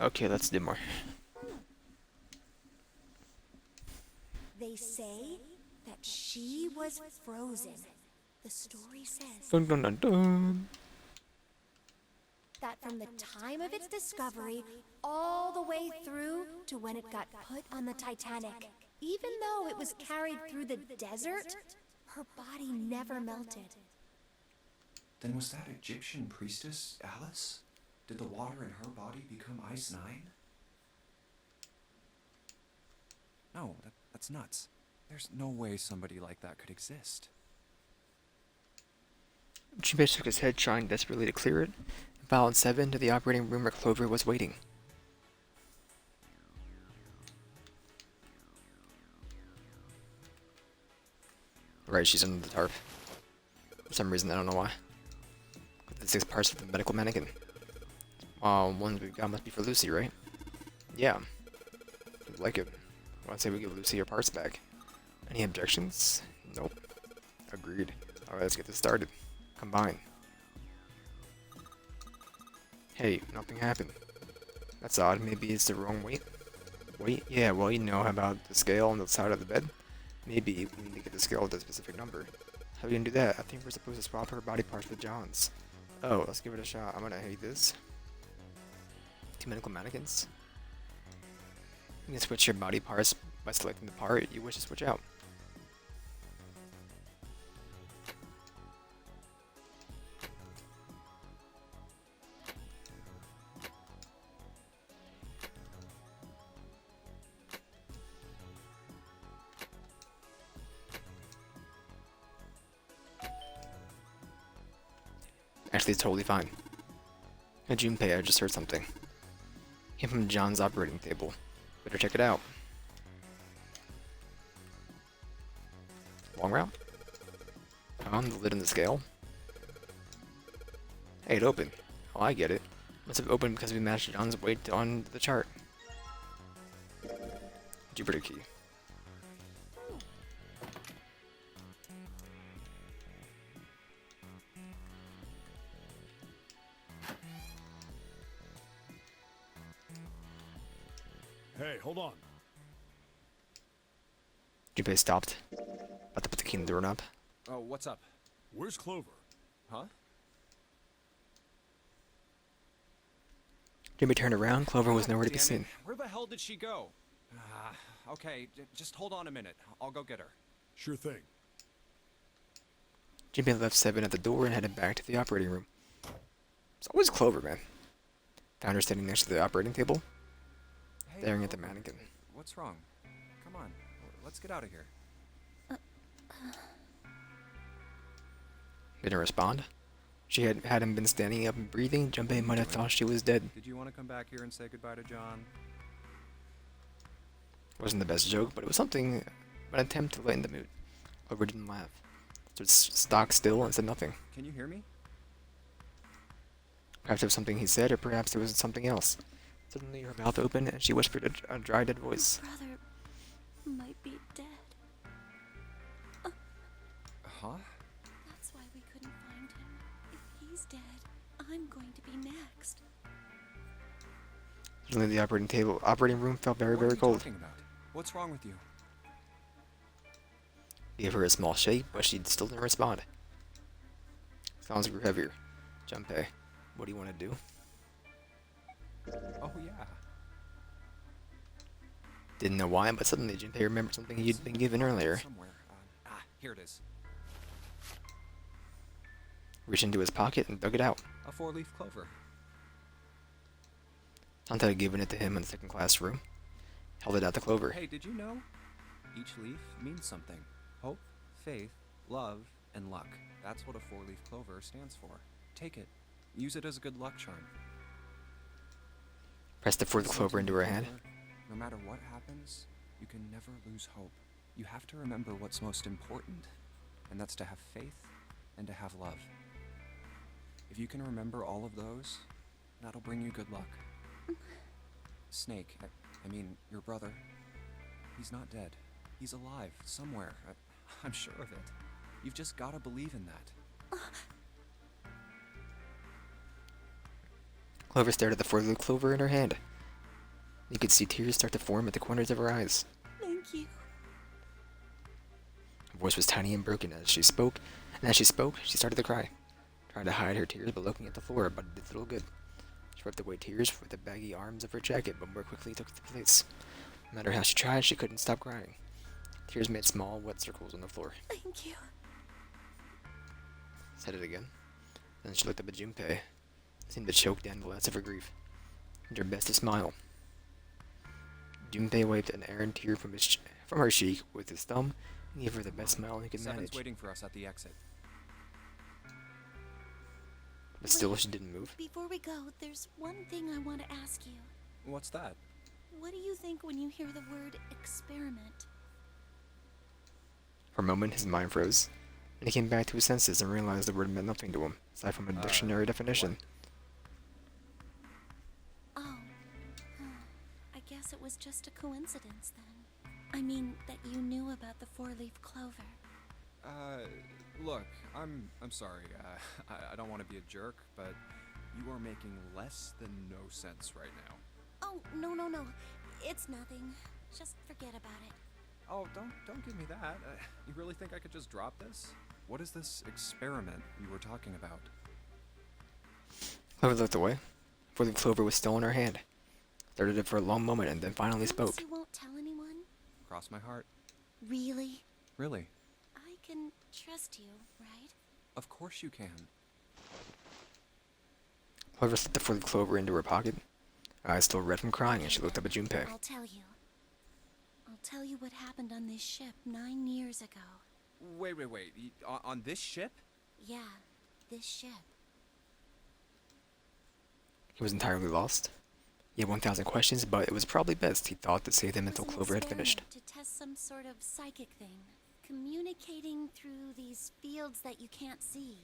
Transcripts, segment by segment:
Okay, let's do more. They say that she was frozen. The story says Dun dun dun dun. that from the time of its discovery all the way through to when it got put on the Titanic, even though it was carried through the desert, her body never melted. Then was that Egyptian priestess Alice? Did the water in her body become Ice Nine? No, that's nuts. There's no way somebody like that could exist. Junpei shook his head, trying desperately to clear it, and followed Seven to the operating room where Clover was waiting. Right, she's under the tarp. For some reason, I don't know why. Got the 6 parts of the medical mannequin. Ones we got must be for Lucy, right? Yeah. Like it. I say we give Lucy her parts back. Any objections? Nope. Agreed. Alright, let's get this started. Combine. Hey, nothing happened. That's odd. Maybe it's the wrong weight. Weight? Yeah, well, you know about the scale on the side of the bed? Maybe we need to get the scale to a specific number. How are we gonna do that? I think we're supposed to swap her body parts with John's. Oh, let's give it a shot. I'm gonna hate this. 2 medical mannequins. You can switch your body parts by selecting the part you wish to switch out. Actually, it's totally fine. Hey, Junpei, I just heard something. Came from John's operating table. Better check it out. Long route? On the lid on the scale? Hey, it opened. Oh, I get it. Must have opened because we matched John's weight on the chart. Jupiter key. Hey, hold on. Junpei stopped. About to put the key in the doorknob. Oh, what's up? Where's Clover? Huh? Junpei turned around. Clover was nowhere to be Damn it. seen. Where the hell did she go? Okay, just hold on a minute. I'll go get her. Sure thing. Junpei left Seven at the door and headed back to the operating room. It's always Clover, man. Found her standing next to the operating table, Hey, staring at the Clover, mannequin. What's wrong? Come on, let's get out of here. Didn't respond. She hadn't been standing up and breathing. Junpei might have thought she was dead. Did you want to come back here and say goodbye to John? Wasn't the best joke, but it was something, an attempt to lighten the mood. Clover didn't laugh. Stood stock still and said nothing. Can you hear me? Perhaps it was something he said, or perhaps it was something else. Suddenly her mouth opened and she whispered a dry, dead voice. Brother might be dead. Huh? That's why we couldn't find him. If he's dead, I'm going to be next. Suddenly the operating room felt very, What are very you cold. talking about? What's wrong with you? He gave her a small shake, but she still didn't respond. Sounds grew heavier. Junpei, what do you want to do? Oh yeah. Didn't know why, but suddenly Junpei remembered something he'd been given earlier. Somewhere. Here it is. Reached into his pocket and dug it out. A 4-leaf clover. Tanta had given it to him in the second class room. Held it out to Clover. Hey, did you know? Each leaf means something. Hope, faith, love, and luck. That's what a 4-leaf clover stands for. Take it. Use it as a good luck charm. Pressed the fourth clover into her hand. No matter what happens, you can never lose hope. You have to remember what's most important, and that's to have faith and to have love. If you can remember all of those, that'll bring you good luck. Snake, I mean, your brother, he's not dead. He's alive, somewhere. I'm sure of it. You've just gotta believe in that. Clover stared at the four-leaf clover in her hand. You could see tears start to form at the corners of her eyes. Thank you. Her voice was tiny and broken as she spoke, and as she spoke, she started to cry. Tried to hide her tears by looking at the floor, but it did little good. She wiped away tears with the baggy arms of her jacket, but more quickly took the place. No matter how she tried, she couldn't stop crying. Tears made small, wet circles on the floor. Thank you. Said it again. Then she looked up at Junpei, seemed to choke down the last of her grief. Did her best to smile. Junpei wiped an errant tear from her cheek with his thumb and gave her the best smile he could Seven's manage. waiting for us at the exit. But still, she didn't move. Before we go, there's one thing I want to ask you. What's that? What do you think when you hear the word experiment? For a moment, his mind froze, and he came back to his senses and realized the word meant nothing to him, aside from a dictionary definition. Oh. I guess it was just a coincidence then. I mean, that you knew about the four-leaf clover. Look, I'm sorry. I don't want to be a jerk, but you are making less than no sense right now. Oh, no. It's nothing. Just forget about it. Oh, don't give me that. You really think I could just drop this? What is this experiment you were talking about? Clover looked away. Four-leaf clover was still in her hand. Stared at it for a long moment and then finally Promise spoke. you won't tell anyone? Cross my heart. Really? Really? I can trust you, right? Of course you can. Clover slipped the four-leaf clover into her pocket. Her eyes still red from crying, and she looked up at Junpei. I'll tell you. I'll tell you what happened on this ship 9 years ago. Wait. On this ship? Yeah, this ship. He was entirely lost. He had 1,000 questions, but it was probably best, he thought, to save them It was until an Clover had finished. experiment to test some sort of psychic thing. Communicating through these fields that you can't see.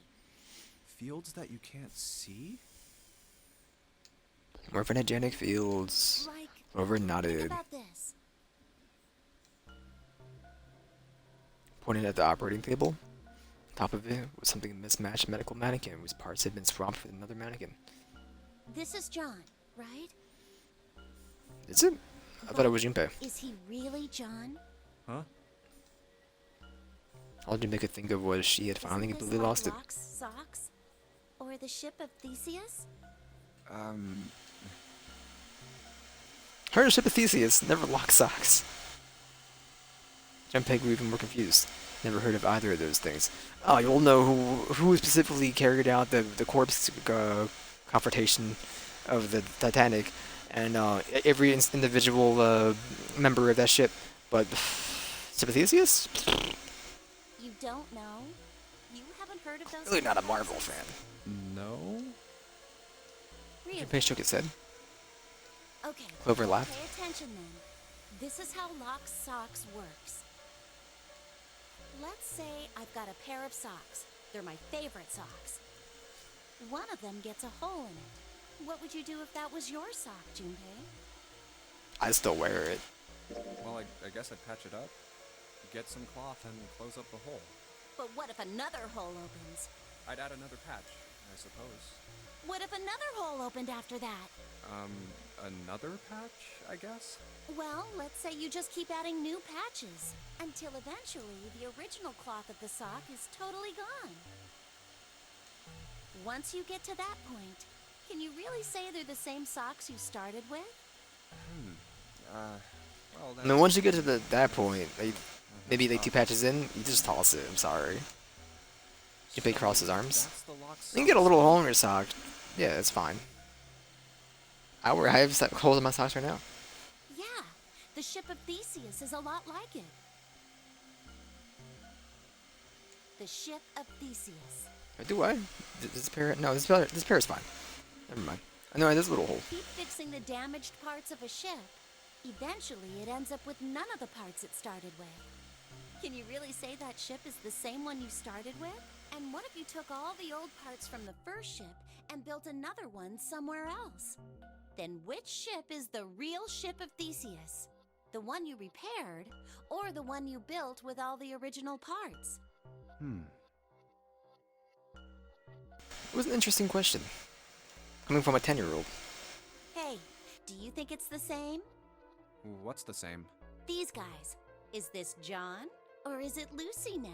Fields that you can't see? Morphinogenic fields. Like, Clover think nodded, about this. pointed at the operating table. On top of it was something a mismatched medical mannequin whose parts had been swapped with another mannequin. This is John, right? Is it? I thought it was Junpei. Is he really John? Huh? All Junpei could think of was she had finally Isn't this completely like lost it. Locke's socks? Or the ship of Theseus? Her ship of Theseus never locked socks. Junpei grew even more confused. Never heard of either of those things. Oh, you'll know who specifically carried out the corpse confrontation of the Titanic, and every individual member of that ship. But ship of Theseus? You don't know? You haven't heard of those? Really not a things? Marvel fan. No? Really? Junpei shook his head. Okay. Clover well, laughed. Pay attention then. This is how Locke's socks works. Let's say I've got a pair of socks. They're my favorite socks. One of them gets a hole in it. What would you do if that was your sock, Junpei? I still wear it. Well, I guess I'd patch it up, get some cloth, and close up the hole. But what if another hole opens? I'd add another patch, I suppose. What if another hole opened after that? Another patch, I guess? Well, let's say you just keep adding new patches until eventually the original cloth of the sock is totally gone. Once you get to that point, can you really say they're the same socks you started with? Well, I mean, once you get to that point, maybe like 2 patches in, you just toss it. I'm sorry. Junpei crossed his arms. That's the lock You can get a little hole in your sock. Yeah, it's fine. I have holes in my socks right now. Yeah, the ship of Theseus is a lot like it. The ship of Theseus. Do I? This pair? No, this pair is fine. Never mind. I know there's a little hole. Keep fixing the damaged parts of a ship. Eventually, it ends up with none of the parts it started with. Can you really say that ship is the same one you started with? And what if you took all the old parts from the first ship and built another one somewhere else? Then which ship is the real ship of Theseus? The one you repaired, or the one you built with all the original parts? It was an interesting question. Coming from a 10-year-old. Hey, do you think it's the same? What's the same? These guys. Is this John? Or is it Lucy now?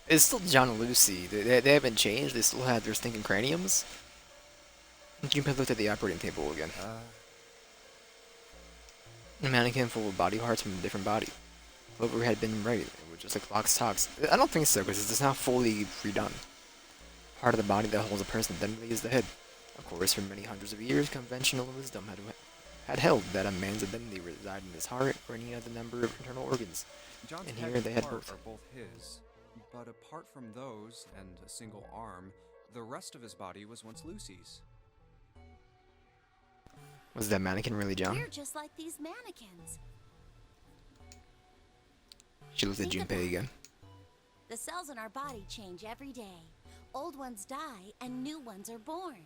It's still John and Lucy. They haven't changed. They still have their stinking craniums. Junpei looked at the operating table again. A mannequin full of body parts from a different body. Clover had been right. It was just like Locke's talks. I don't think so, because it's not fully redone. Part of the body that holds a person identity is the head. Of course, for many hundreds of years, conventional wisdom had held that a man's identity resided in his heart or any other number of internal organs. John's And head here they had heart both. are both his, but apart from those and a single arm, the rest of his body was once Lucy's. Was that mannequin really John? We're just like these mannequins. She looked at Think Junpei about again. The cells in our body change every day. Old ones die and new ones are born.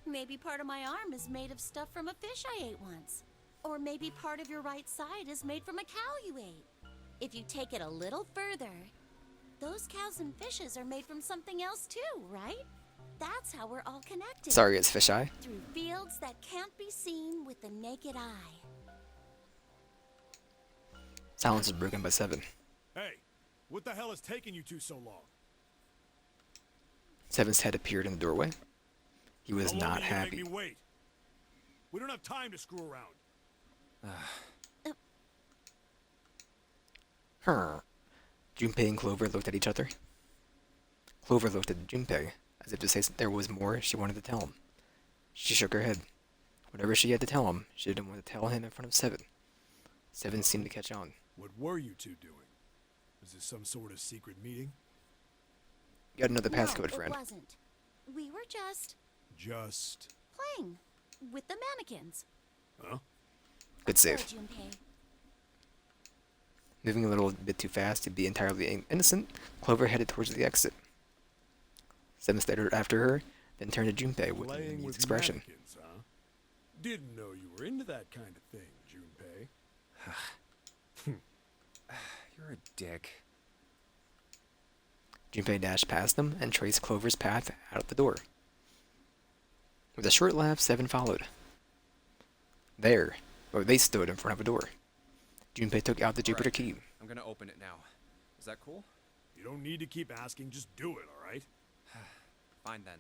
Maybe part of my arm is made of stuff from a fish I ate once. Or maybe part of your right side is made from a cow you ate. If you take it a little further, those cows and fishes are made from something else too, right? That's how we're all connected. Sorry, it's fisheye. Through fields that can't be seen with the naked eye. Silence was broken by Seven. Hey, what the hell is taking you two so long? Seven's head appeared in the doorway. He was How long not are you gonna happy. Make me wait? We don't have time to screw around. Junpei and Clover looked at each other. Clover looked at Junpei, as if to say there was more she wanted to tell him. She shook her head. Whatever she had to tell him, she didn't want to tell him in front of Seven. Seven seemed to catch on. What were you two doing? Was this some sort of secret meeting? You got another No, passcode, friend. it wasn't. We were just Just... playing with the mannequins. Huh? Good So, save. Junpei, Moving a little bit too fast to be entirely innocent, Clover headed towards the exit. Seven stared after her, then turned to Junpei with an Playing amused with expression. mannequins, huh? Didn't know you were into that kind of thing, Junpei. You're a dick. Junpei dashed past them and traced Clover's path out of the door. With a short laugh, Seven followed. They stood in front of a door. Junpei took out the Jupiter key. I'm gonna open it now. Is that cool? You don't need to keep asking, just do it, alright? Fine then.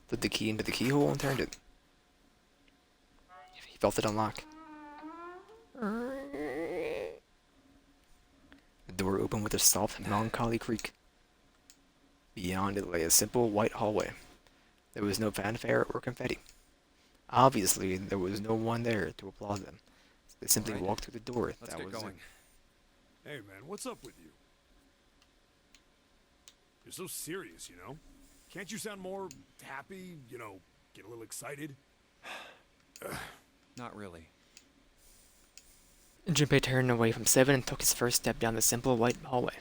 Put the key into the keyhole and turned it. He felt it unlock. The door opened with a soft, melancholy creak. Beyond it lay a simple white hallway. There was no fanfare or confetti. Obviously, there was no one there to applaud them. They simply Alright, walked through the door. Let's That get was going. it. Hey man, what's up with you? You're so serious, you know? Can't you sound more happy, you know, get a little excited? Not really. Junpei turned away from Seven and took his first step down the simple white hallway.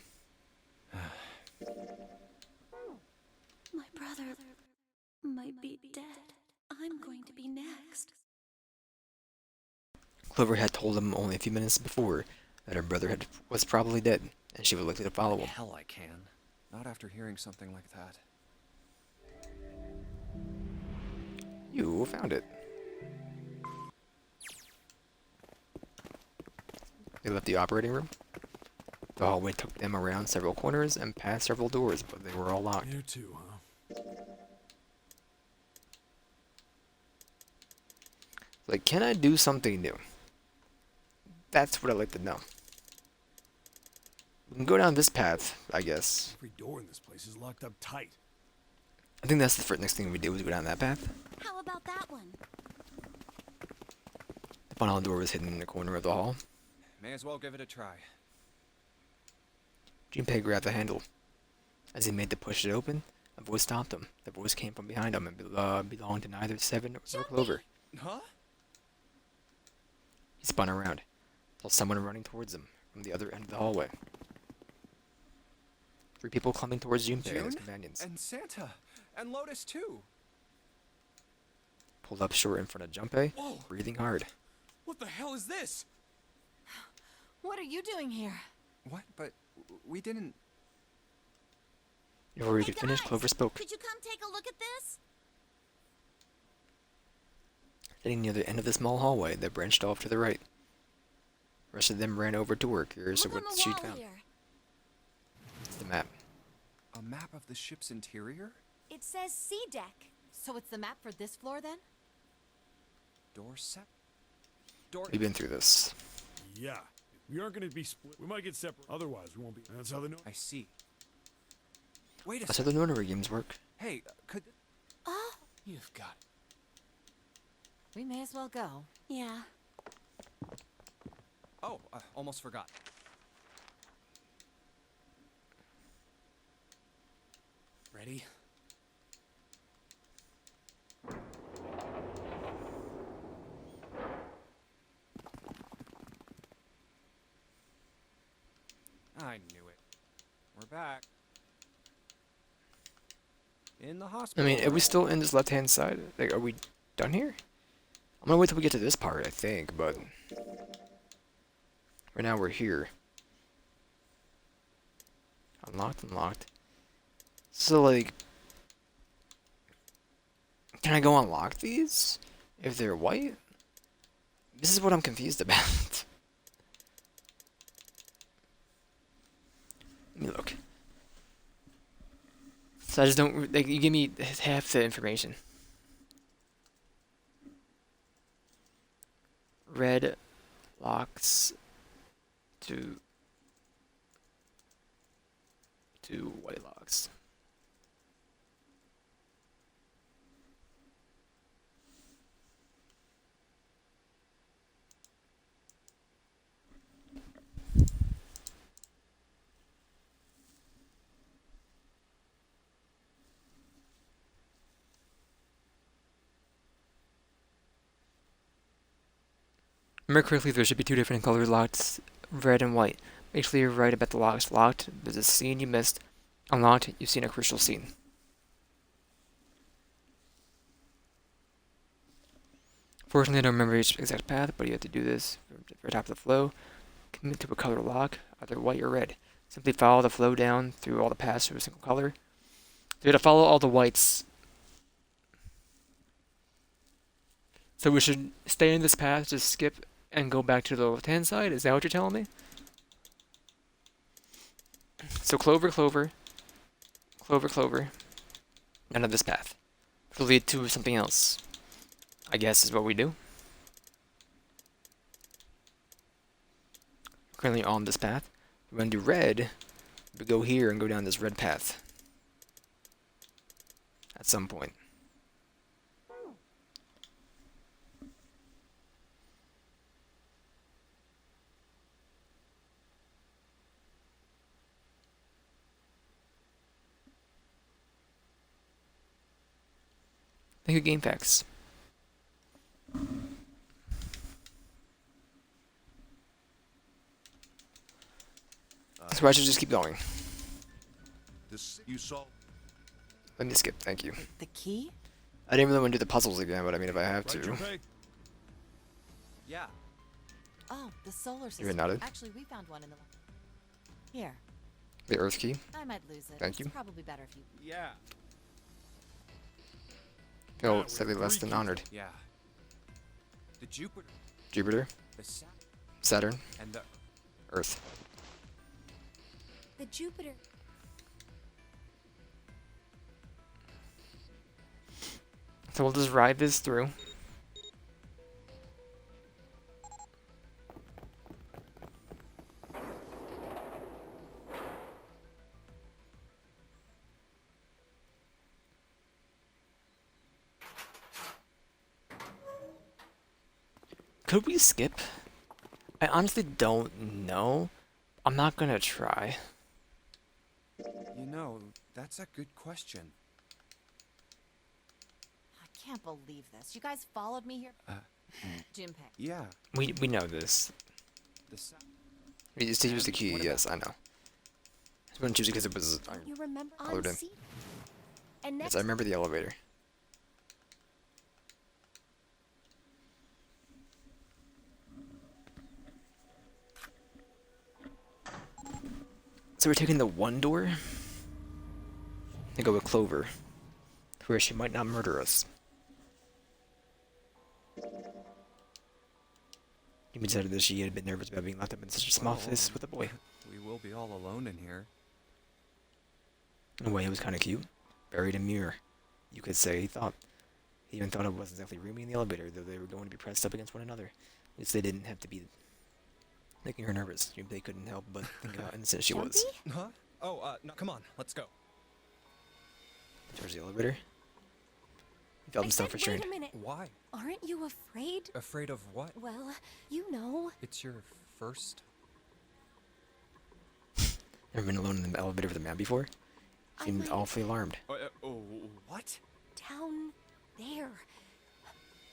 my brother might be dead. I'm going to be next. Clover had told him only a few minutes before that her brother was probably dead, and she was likely to follow him. Hell I can. Not after hearing something like that. You found it. They left the operating room. The hallway took them around several corners and past several doors, but they were all locked. You too, huh? Like, can I do something new? That's what I'd like to know. We can go down this path, I guess. Every door in this place is locked up tight. I think that's the first next thing we do is go down that path. How about that one? The final door was hidden in the corner of the hall. May as well give it a try. Junpei grabbed the handle. As he made to push it open, a voice stopped him. The voice came from behind him and belonged to neither Seven nor Clover. Huh? He spun around, saw someone running towards him from the other end of the hallway. 3 people coming towards Junpei and his June? companions. And Santa! And Lotus too! Pulled up short in front of Junpei, Whoa. breathing hard. What the hell is this? What are you doing here? What? But we didn't... Before he Hey, could finish, guys, Clover spoke. Could you come take a look at this? Getting near the end of the small hallway that branched off to the right. The rest of them ran over to her, curious of Look what on the she'd wall found. here. It's the map. A map of the ship's interior? It says C deck. So it's the map for this floor then? Dorset? Door. We've been through this. Yeah. We aren't gonna be split. We might get separate. Otherwise, we won't be. That's how they know. I see. Wait a That's how second. the Notary games work. Hey, could. Oh, You've got it. We may as well go. yeah. Oh, I almost forgot. Ready? I knew it. We're back. In the I hospital. mean, are we still in this left-hand side? Like, are we done here? I'm gonna wait till we get to this part, I think, but... Right now we're here. Unlocked, unlocked. So, like... Can I go unlock these? If they're white? This is what I'm confused about. Let me look. So I just don't, like, you give me half the information. Red locks to white locks. Remember correctly, there should be two different colored locks, red and white. Make sure you're right about the locks. Locked, there's a scene you missed. Unlocked, you've seen a crucial scene. Fortunately, I don't remember each exact path, but you have to do this for top of the flow. Commit to a color lock, either white or red. Simply follow the flow down through all the paths to a single color. So you have to follow all the whites. So we should stay in this path, just skip and go back to the left-hand side? Is that what you're telling me? So clover, clover, clover, clover. None of this path. It'll lead to something else. I guess is what we do. Currently on this path. We're going to do red. We go here and go down this red path. At some point. Thank you, GameFAQs. So I should just keep going. This you saw. Let me skip, thank you. The key? I didn't really want to do the puzzles again, but I mean, if I have Right, to. Junpei? Yeah. Oh, the solar system. You're nodded. Actually, we found one in the... Here. The Earth key. I might lose it. Thank you. It's probably better if you... Yeah. Feel we slightly have less 3 than keys. honored. Yeah. The Jupiter, Jupiter, the Saturn, Saturn, and the Earth. The Jupiter. So we'll just ride this through. Could we skip? I honestly don't know. I'm not gonna try. You know, that's a good question. I can't believe this. You guys followed me here? Uh, Junpei. Yeah. We know this. The Sa- We used to use the key, What yes, I know. I wouldn't choose it because it was You remember colored on in. C. And Yes, next I remember the elevator. So we're taking the one door and go with Clover, where she might not murder us. Amy decided that she had been nervous about being locked up in such a small space with a boy. We will be all alone in here. In a way, it was kind of cute. Buried in mirror. You could say he thought. He even thought it wasn't exactly roomy in the elevator, though they were going to be pressed up against one another. At least they didn't have to be making her nervous. They couldn't help but think how innocent she was. Jumpy? Huh? Oh, no, come on, let's go. Towards the elevator. He felt I himself said, restrained. wait a minute. Why? Aren't you afraid? Afraid of what? Well, you know. It's your first? Never been alone in the elevator with a man before? I Seemed might- awfully alarmed. What? Down there.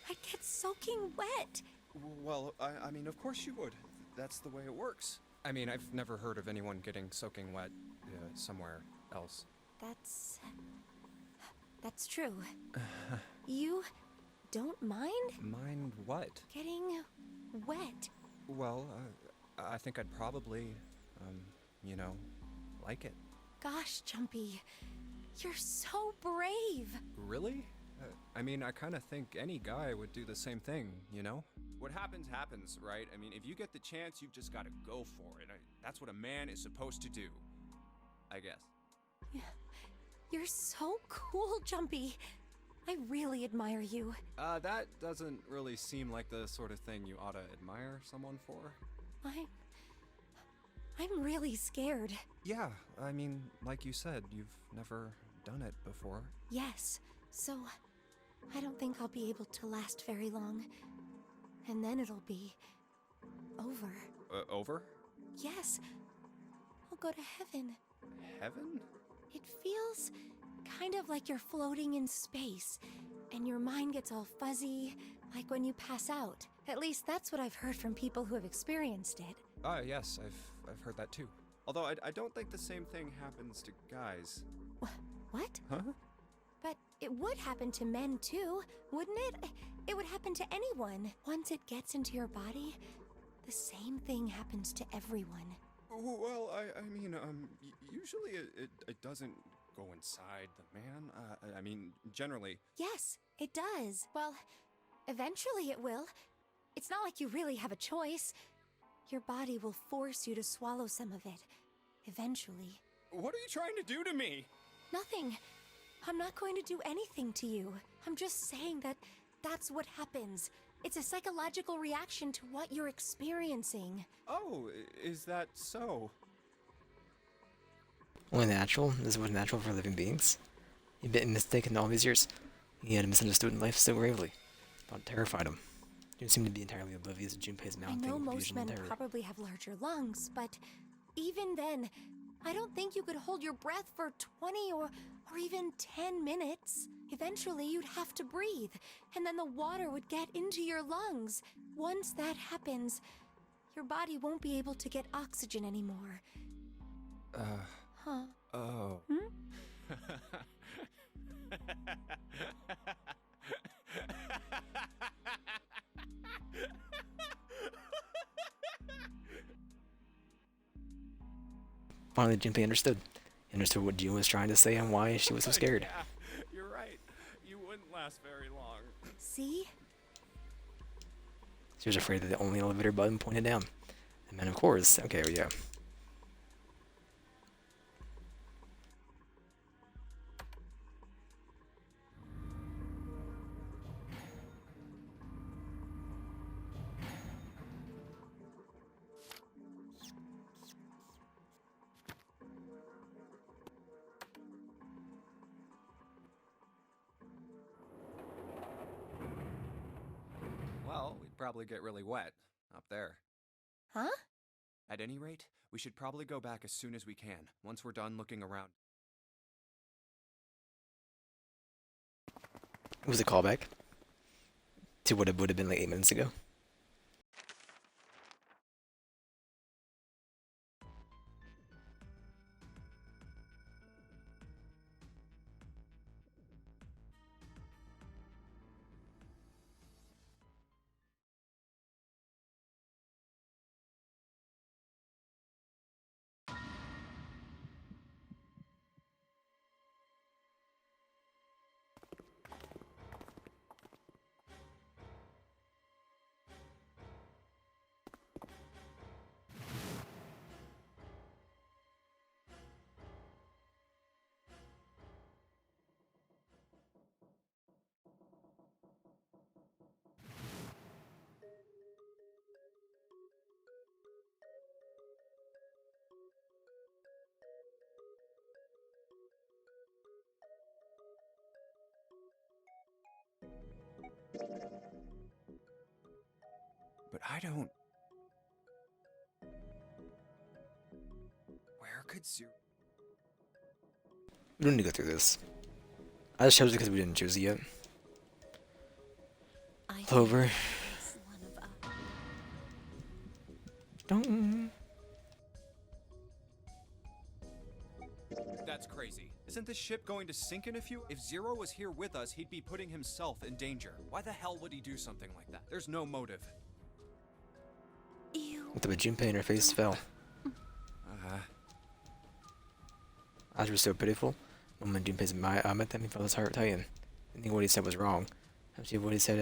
I get soaking wet. Well, I mean, of course you would. That's the way it works. I mean, I've never heard of anyone getting soaking wet somewhere else. That's true. You don't mind Mind what? getting wet? Well, I think I'd probably, like it. Gosh, Jumpy, you're so brave. Really? I mean, I kind of think any guy would do the same thing, you know? What happens, happens, right? I mean, if you get the chance, you've just got to go for it. That's what a man is supposed to do, I guess. You're so cool, Jumpy. I really admire you. That doesn't really seem like the sort of thing you ought to admire someone for. I'm really scared. Yeah, I mean, like you said, you've never done it before. Yes, so I don't think I'll be able to last very long. And then it'll be over. Over? Yes, I'll go to heaven. Heaven? It feels kind of like you're floating in space, and your mind gets all fuzzy, like when you pass out. At least that's what I've heard from people who have experienced it. Yes, I've heard that too. Although I don't think the same thing happens to guys. What? Huh? But it would happen to men too, wouldn't it? It would happen to anyone. Once it gets into your body, the same thing happens to everyone. Well, I mean, usually it doesn't go inside the man. I mean, generally. Yes, it does. Well, eventually it will. It's not like you really have a choice. Your body will force you to swallow some of it. Eventually. What are you trying to do to me? Nothing. I'm not going to do anything to you. I'm just saying that that's what happens. It's a psychological reaction to what you're experiencing. Oh, is that so? Only natural? This was natural for living beings? He'd been mistaken all these years. He had misunderstood life so gravely. Thought terrified him. He didn't seem to be entirely oblivious to Junpei's I mounting know most confusion and men terror. probably have larger lungs, but even then, I don't think you could hold your breath for 20 or even 10 minutes. Eventually, you'd have to breathe, and then the water would get into your lungs. Once that happens, your body won't be able to get oxygen anymore. Huh? Oh. Finally, Junpei understood. He understood what June was trying to say and why she was so scared. Yeah, you're right. You wouldn't last very long. See? She was afraid that the only elevator button pointed down. And then, of course, okay, well, yeah. Well, we'd probably get really wet up there. Huh? At any rate, we should probably go back as soon as we can, once we're done looking around. It was a callback to what it would have been like 8 minutes ago. I don't... Where could Zero... We don't need to go through this. I just chose it because we didn't choose it yet. I Clover. think it's one of us. Don't. That's crazy. Isn't this ship going to sink in a few... If Zero was here with us, he'd be putting himself in danger. Why the hell would he do something like that? There's no motive. You. With the Junpei in her face fell. As was so pitiful. When Junpei's met them, he felt his heart tighten. I think what he said was wrong. Actually, what he said,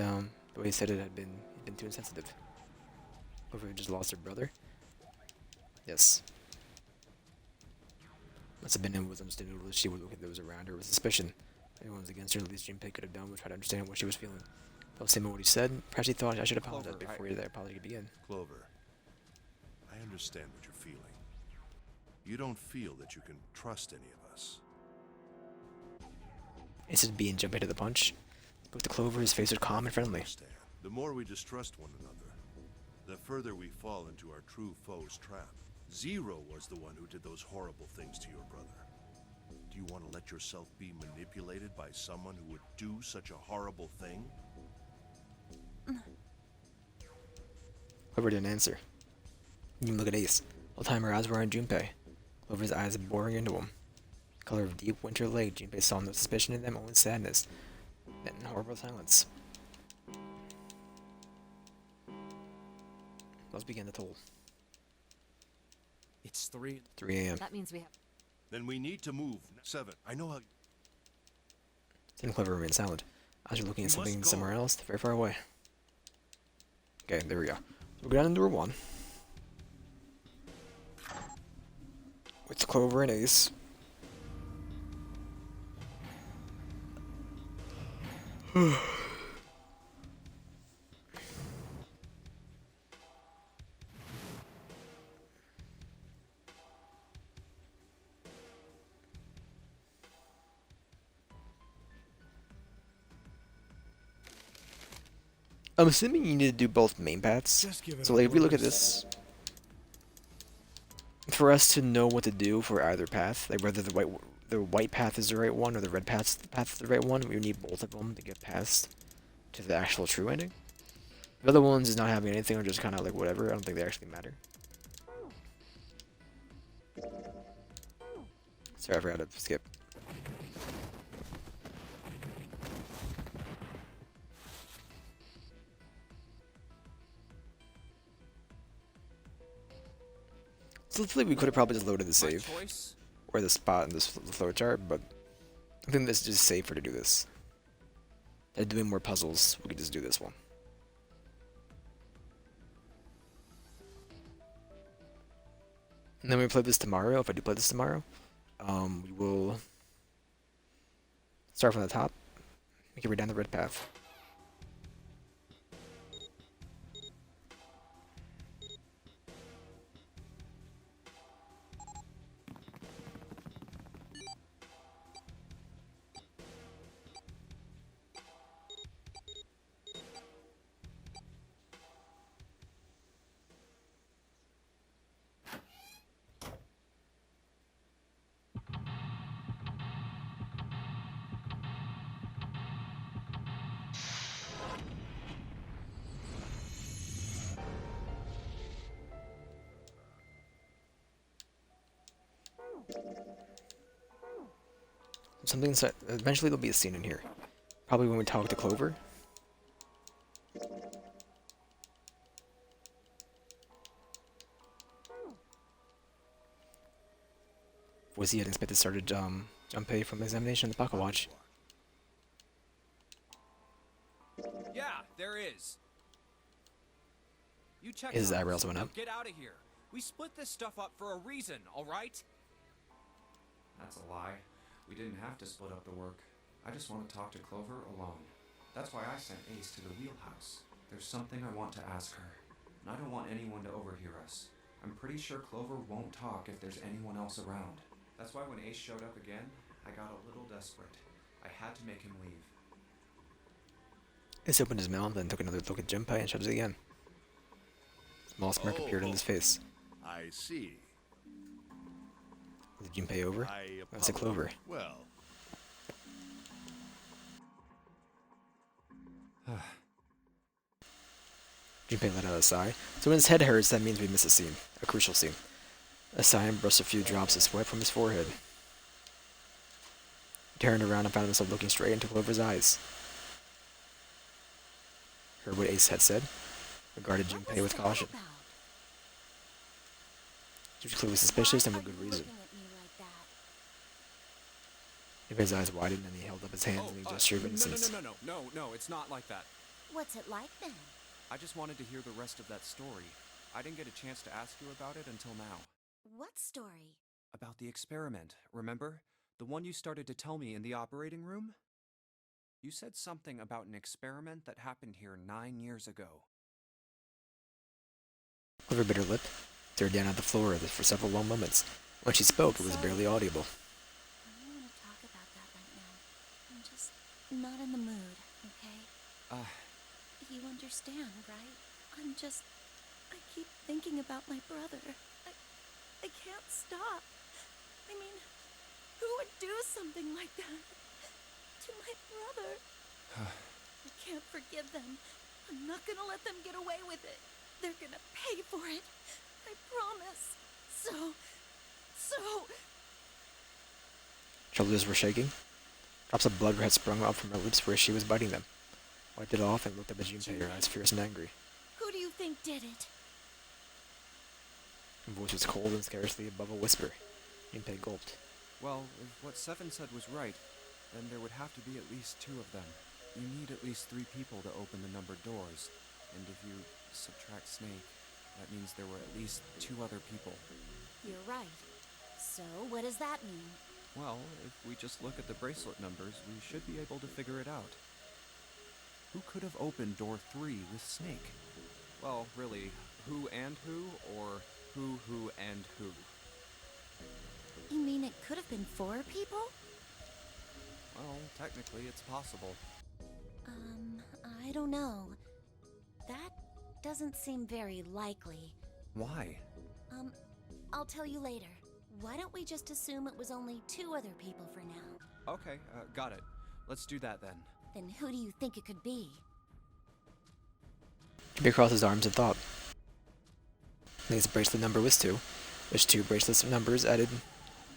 the way he said it had been too insensitive. Clover had just lost her brother. Yes. Must have been it was understandable that she would look at those around her with suspicion. Everyone was against her. At least Junpei could have done was try to understand what she was feeling. Felt the same what he said. Perhaps he thought I should apologize Clover, before the apology could begin. Clover, I understand what you're feeling. You don't feel that you can trust any of us. Instead of being Junpei to the punch, with the Clover, his face was calm and friendly. Understand. The more we distrust one another, the further we fall into our true foe's trap. Zero was the one who did those horrible things to your brother. Do you want to let yourself be manipulated by someone who would do such a horrible thing? Clover didn't answer. You can look at Ace. All the time her eyes were on Junpei. Clover's eyes boring into him. The color of deep winter lake, Junpei saw no suspicion in them, only sadness. Then horrible silence. Let's begin the toll. It's 3... 3 a.m. That means we have. Then we need to move. 7. I know how... Then Clover remained silent. Eyes were looking at You must something go. somewhere else, very far away. Okay, there we go. So we'll go down to door 1. With Clover and Ace. I'm assuming you need to do both main paths. Just give it So up, like, if we look at Rose. this, for us to know what to do for either path, like whether the white path is the right one or the red path is the right one, we need both of them to get past to the actual true ending. The other ones is not having anything or just kind of like whatever. I don't think they actually matter. Sorry, I forgot to skip. So hopefully we could have probably just loaded the save choice? or the spot in this flow chart, but I think this is just safer to do this. Instead of doing more puzzles, we could just do this one. And then we play this tomorrow. If I do play this tomorrow, we will start from the top, make it right down the red path. Something inside. Eventually there'll be a scene in here. Probably when we talk to Clover. Was he had expected started Junpei from examination of the Pocket Watch? Yeah, there is. You check His it out. eyebrows went Now up. Get out of here. We split this stuff up for a reason, all right? That's a lie. We didn't have to split up the work. I just want to talk to Clover alone. That's why I sent Ace to the wheelhouse. There's something I want to ask her, and I don't want anyone to overhear us. I'm pretty sure Clover won't talk if there's anyone else around. That's why when Ace showed up again, I got a little desperate. I had to make him leave. Ace opened his mouth, then took another look at Junpei and shut it again. Small smirk appeared on his face. I see. Was Junpei over? I That's a Clover. Well, Junpei let out a sigh. So when his head hurts, that means we miss a scene. A crucial scene. A sigh and brushed a few drops of sweat from his forehead. He turned around and found himself looking straight into Clover's eyes. Heard what Ace had said. Regarded What Junpei was with that caution. about? She was clearly suspicious and Why with are good you reason. looking at me like that? Junpei's eyes widened and he held up his hands in a gesture of innocence. No, it's not like that. What's it like then? I just wanted to hear the rest of that story. I didn't get a chance to ask you about it until now. What story? About the experiment, remember? The one you started to tell me in the operating room? You said something about an experiment that happened here 9 years ago. Clover bit her lip, stared down at the floor for several long moments. When she spoke, it was barely audible. I don't want to talk about that right now. I'm just not in the mood, okay? You understand, right? I keep thinking about my brother. I can't stop. I mean, who would do something like that to my brother? I can't forgive them. I'm not gonna let them get away with it. They're gonna pay for it. I promise. So... Shoulders were shaking. Drops of blood had sprung up from her lips where she was biting them. Wiped it off and looked up at Junpei, her eyes fierce and angry. Who do you think did it? Her voice was cold and scarcely above a whisper. Junpei gulped. Well, if what Seven said was right, then there would have to be at least 2 of them. You need at least 3 people to open the numbered doors. And if you subtract Snake, that means there were at least 2 other people. You're right. So, what does that mean? Well, if we just look at the bracelet numbers, we should be able to figure it out. Who could have opened door 3 with Snake? Well, really, who and who, or who and who? You mean it could have been 4 people? Well, technically it's possible. I don't know. That doesn't seem very likely. Why? I'll tell you later. Why don't we just assume it was only 2 other people for now? Okay, got it. Let's do that then. Then who do you think it could be? Junpei crossed his arms and thought. His bracelet number was 2. Which two bracelets numbers added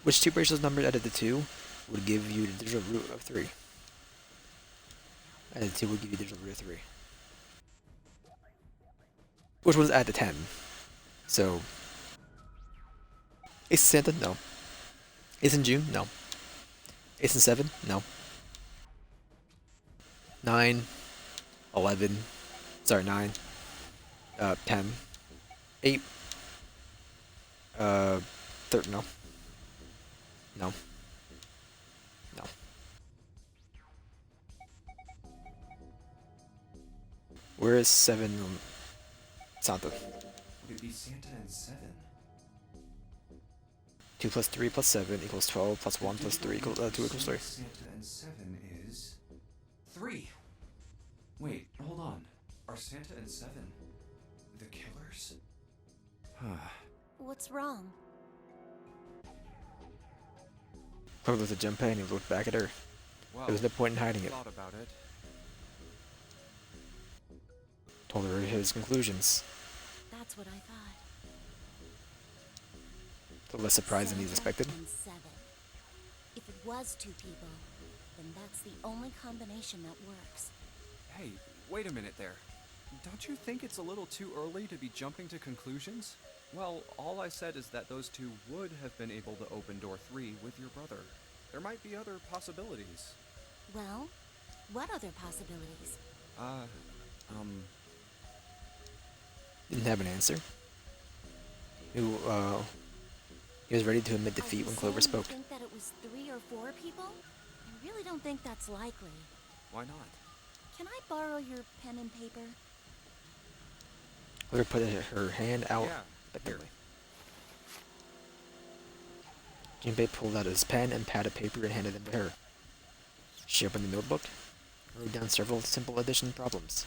to 2 would give you the digital root of 3. Added 2 would give you the digital root of 3. Which was add to 10. So Ace in Santa? No. Ace in June? No. Ace in 7? No. 9, 11, sorry, 9, 10, 8, 13, no. No. No. Where is 7 Santa? Would it be Santa and 7? 2 plus 3 plus 7 equals 12 plus 1 plus 3 equals 2 equals 3. Santa and 7 is 3. Wait, hold on. Are Santa and 7 the killers? What's wrong? Clover looked at Junpei and he looked back at her. Well, There was no point in hiding it. thought about it. Told her his conclusions. That's what I thought. The less surprised than he Santa expected. and 7. If it was 2 people, then that's the only combination that works. Hey, wait a minute there. Don't you think it's a little too early to be jumping to conclusions? Well, all I said is that those 2 would have been able to open door 3 with your brother. There might be other possibilities. Well, what other possibilities? Didn't have an answer. He was ready to admit defeat when Clover spoke. You think that it was 3 or 4 people? I really don't think that's likely. Why not? Can I borrow your pen and paper? Clover put her hand out Yeah, expectantly. Junpei pulled out his pen and pad of paper and handed them to her. She opened the notebook and wrote down several simple addition problems.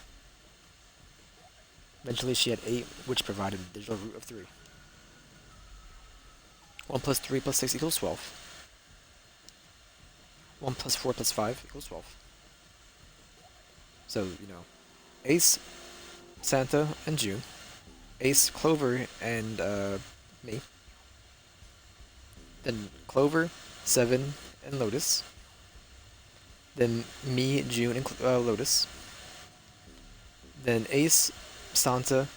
Eventually she had 8, which provided a digital root of 3. 1 plus 3 plus 6 equals 12. 1 plus 4 plus 5 equals 12. So, Ace, Santa, and June. Ace, Clover, and me. Then Clover, 7, and Lotus. Then me, June, and Lotus. Then Ace, Santa,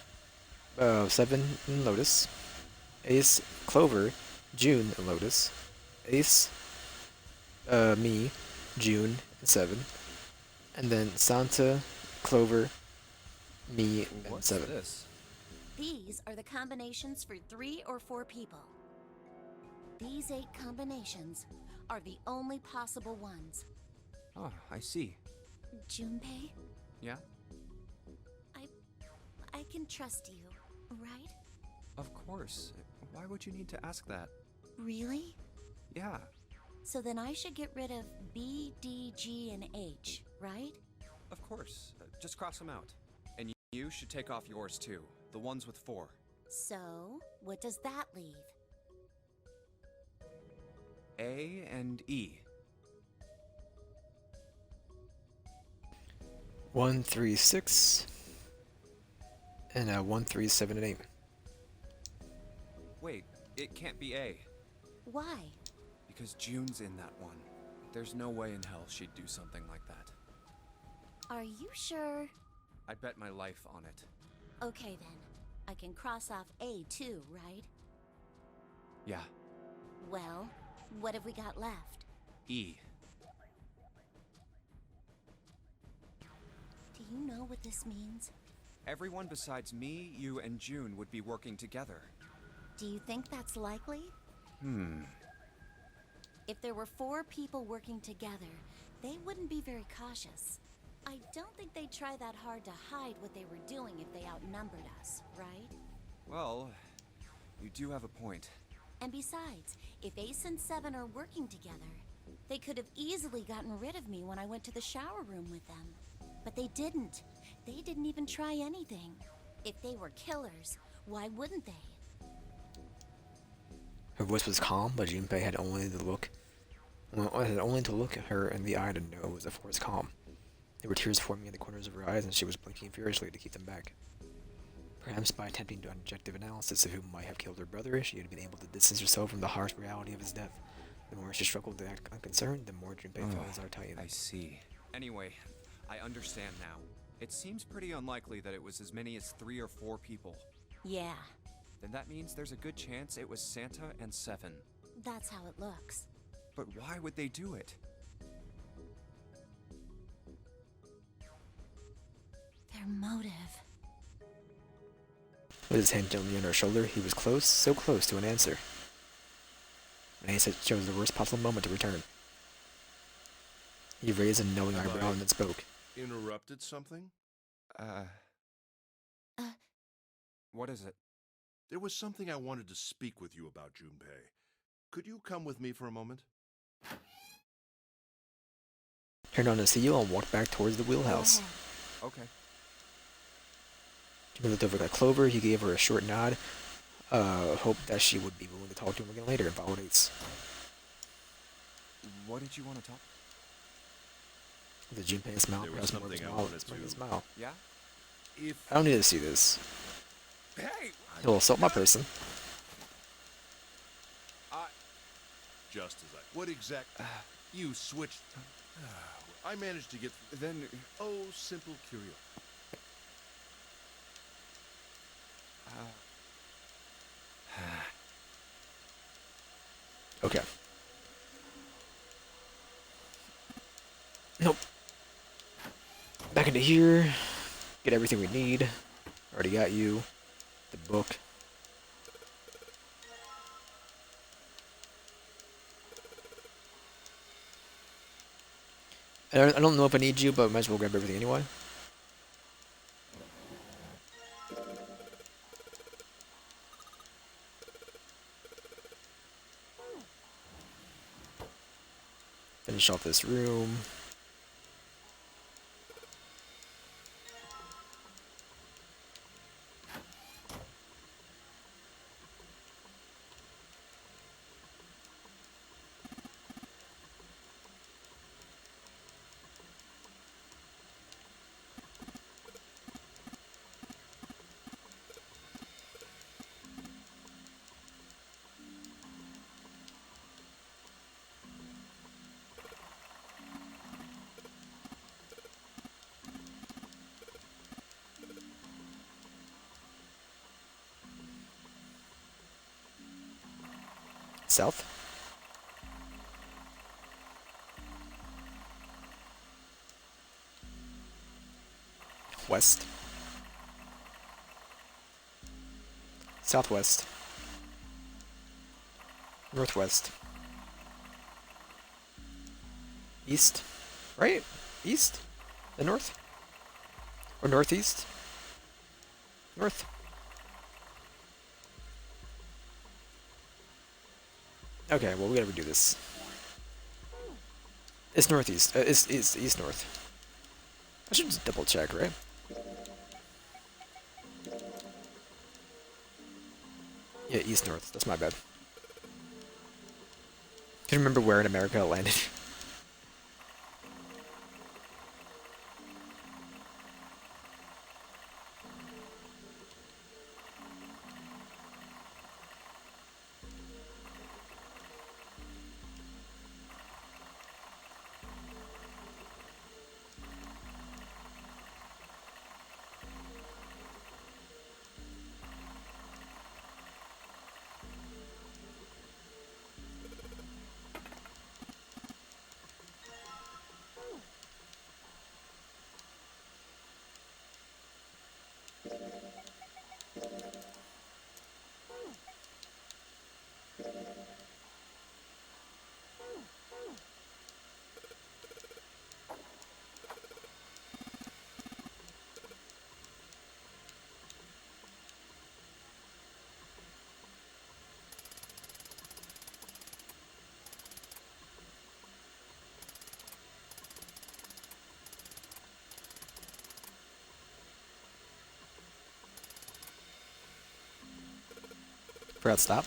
7, and Lotus. Ace, Clover, June, and Lotus. Ace, me, June, and 7. And then Santa, Clover, me, and What's 7. this? These are the combinations for 3 or 4 people. These 8 combinations are the only possible ones. Oh, I see. Junpei, Yeah? I can trust you, right? Of course. Why would you need to ask that? Really? Yeah. So then I should get rid of B, D, G, and H, right? Of course. Just cross them out. And you should take off yours too. The ones with 4. So, what does that leave? A and E. 1, 3, 6. And 1, 3, 7, and 8. Wait, it can't be A. Why? Because June's in that one. There's no way in hell she'd do something like that. Are you sure? I'd bet my life on it. Okay then. I can cross off A too, right? Yeah. Well, what have we got left? E. Do you know what this means? Everyone besides me, you, and June would be working together. Do you think that's likely? If there were 4 people working together, they wouldn't be very cautious. I don't think they'd try that hard to hide what they were doing if they outnumbered us, right? Well, you do have a point. And besides, if Ace and 7 are working together, they could have easily gotten rid of me when I went to the shower room with them. But they didn't. They didn't even try anything. If they were killers, why wouldn't they? Her voice was calm, but Junpei had only to look at her in the eye to know it was a forced calm. There were tears forming in the corners of her eyes, and she was blinking furiously to keep them back. Perhaps by attempting to objective analysis of who might have killed her brother, she had been able to distance herself from the harsh reality of his death. The more she struggled to act unconcerned, the more Junpei felt his heart tighten. I see. Anyway, I understand now. It seems pretty unlikely that it was as many as 3 or 4 people. Yeah, Then that means there's a good chance it was Santa and 7. that's how it looks. But why would they do it? Their motive. With his hand gently on her shoulder, he was close, so close to an answer. And Ace had chose the worst possible moment to return. He raised a knowing Have eyebrow I- and then spoke. Interrupted something? What is it? There was something I wanted to speak with you about, Junpei. Could you come with me for a moment? Turned on to see you and walked back towards the wheelhouse. Go ahead. Okay. Jimmy looked over at Clover. He gave her a short nod. Hoped that she would be willing to talk to him again later and followed Ace. What did you want to talk? The Junpei smile. There was perhaps more than something I smile, wanted more than to- smile. Yeah? If... I don't need to see this. Hey! He'll assault my person. Just as I... What exact... You switched... I managed to get... Then... Oh, simple curiosity. Okay. Nope. Back into here. Get everything we need. Already got you. The book. I don't know if I need you, but might as well grab everything anyway. Finish off this room. South. West. Southwest. Northwest. East. Right? East? The north? Or northeast? North. Okay, well, we gotta redo this. It's northeast. It's east north. I should just double check, right? Yeah, east north. That's my bad. Can you remember where in America it landed? Forgot stop.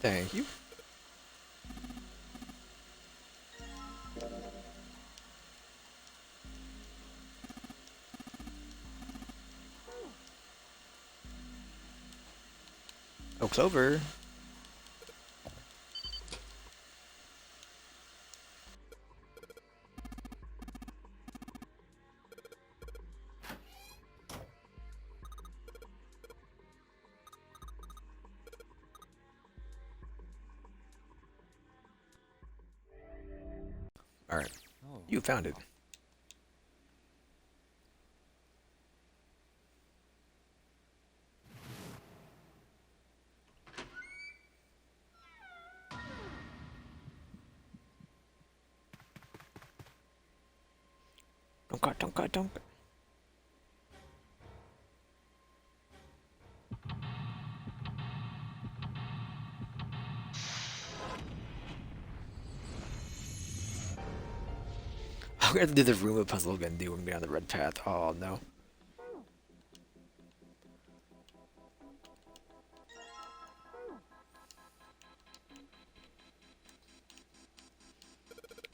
Thank you. Oh, Clover. All right. Oh. You found it. Don't. I'm gonna have to do the Roomba puzzle again, dude, when we get on the red path. Oh, no.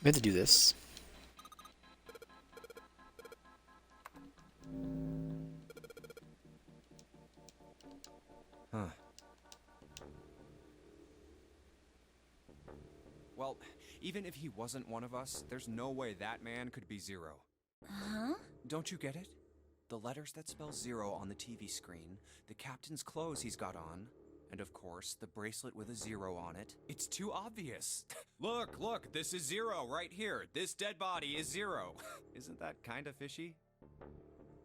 We have to do this. Huh. Well, even if he wasn't one of us, there's no way that man could be Zero. Huh? Don't you get it? The letters that spell Zero on the TV screen, the captain's clothes he's got on, and of course, the bracelet with a zero on it. It's too obvious. Look, this is Zero right here. This dead body is Zero. Isn't that kind of fishy?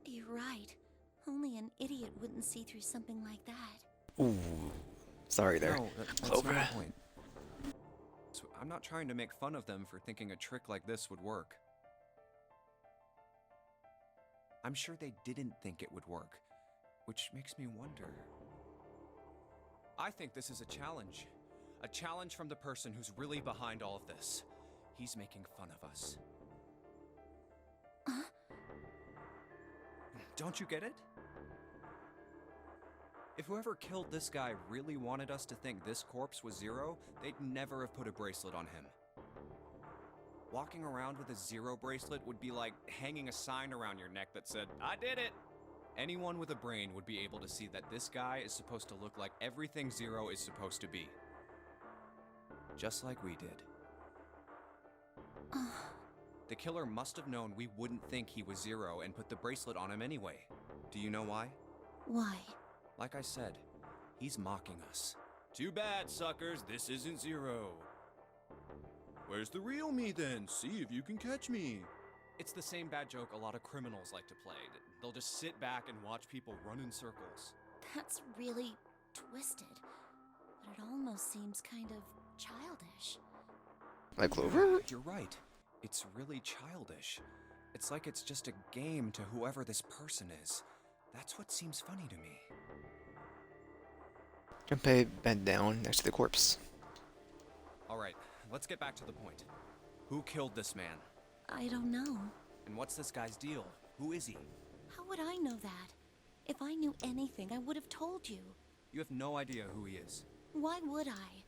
You're right. Only an idiot wouldn't see through something like that. Ooh. Sorry there. No, that's Clover. not the point. So I'm not trying to make fun of them for thinking a trick like this would work. I'm sure they didn't think it would work, which makes me wonder. I think this is a challenge. A challenge from the person who's really behind all of this. He's making fun of us. Don't you get it? If whoever killed this guy really wanted us to think this corpse was Zero, they'd never have put a bracelet on him. Walking around with a Zero bracelet would be like hanging a sign around your neck that said, "I did it!" Anyone with a brain would be able to see that this guy is supposed to look like everything Zero is supposed to be. Just like we did. The killer must have known we wouldn't think he was Zero and put the bracelet on him anyway. Do you know why? Why? Like I said, he's mocking us. Too bad, suckers, this isn't Zero. Where's the real me then? See if you can catch me. It's the same bad joke a lot of criminals like to play. They'll just sit back and watch people run in circles. That's really twisted. But it almost seems kind of childish. Like Clover? You're right. It's really childish. It's like it's just a game to whoever this person is. That's what seems funny to me. Junpei bent down next to the corpse. Alright, let's get back to the point. Who killed this man? I don't know. And what's this guy's deal? Who is he? How would I know that? If I knew anything, I would have told you. You have no idea who he is. Why would I?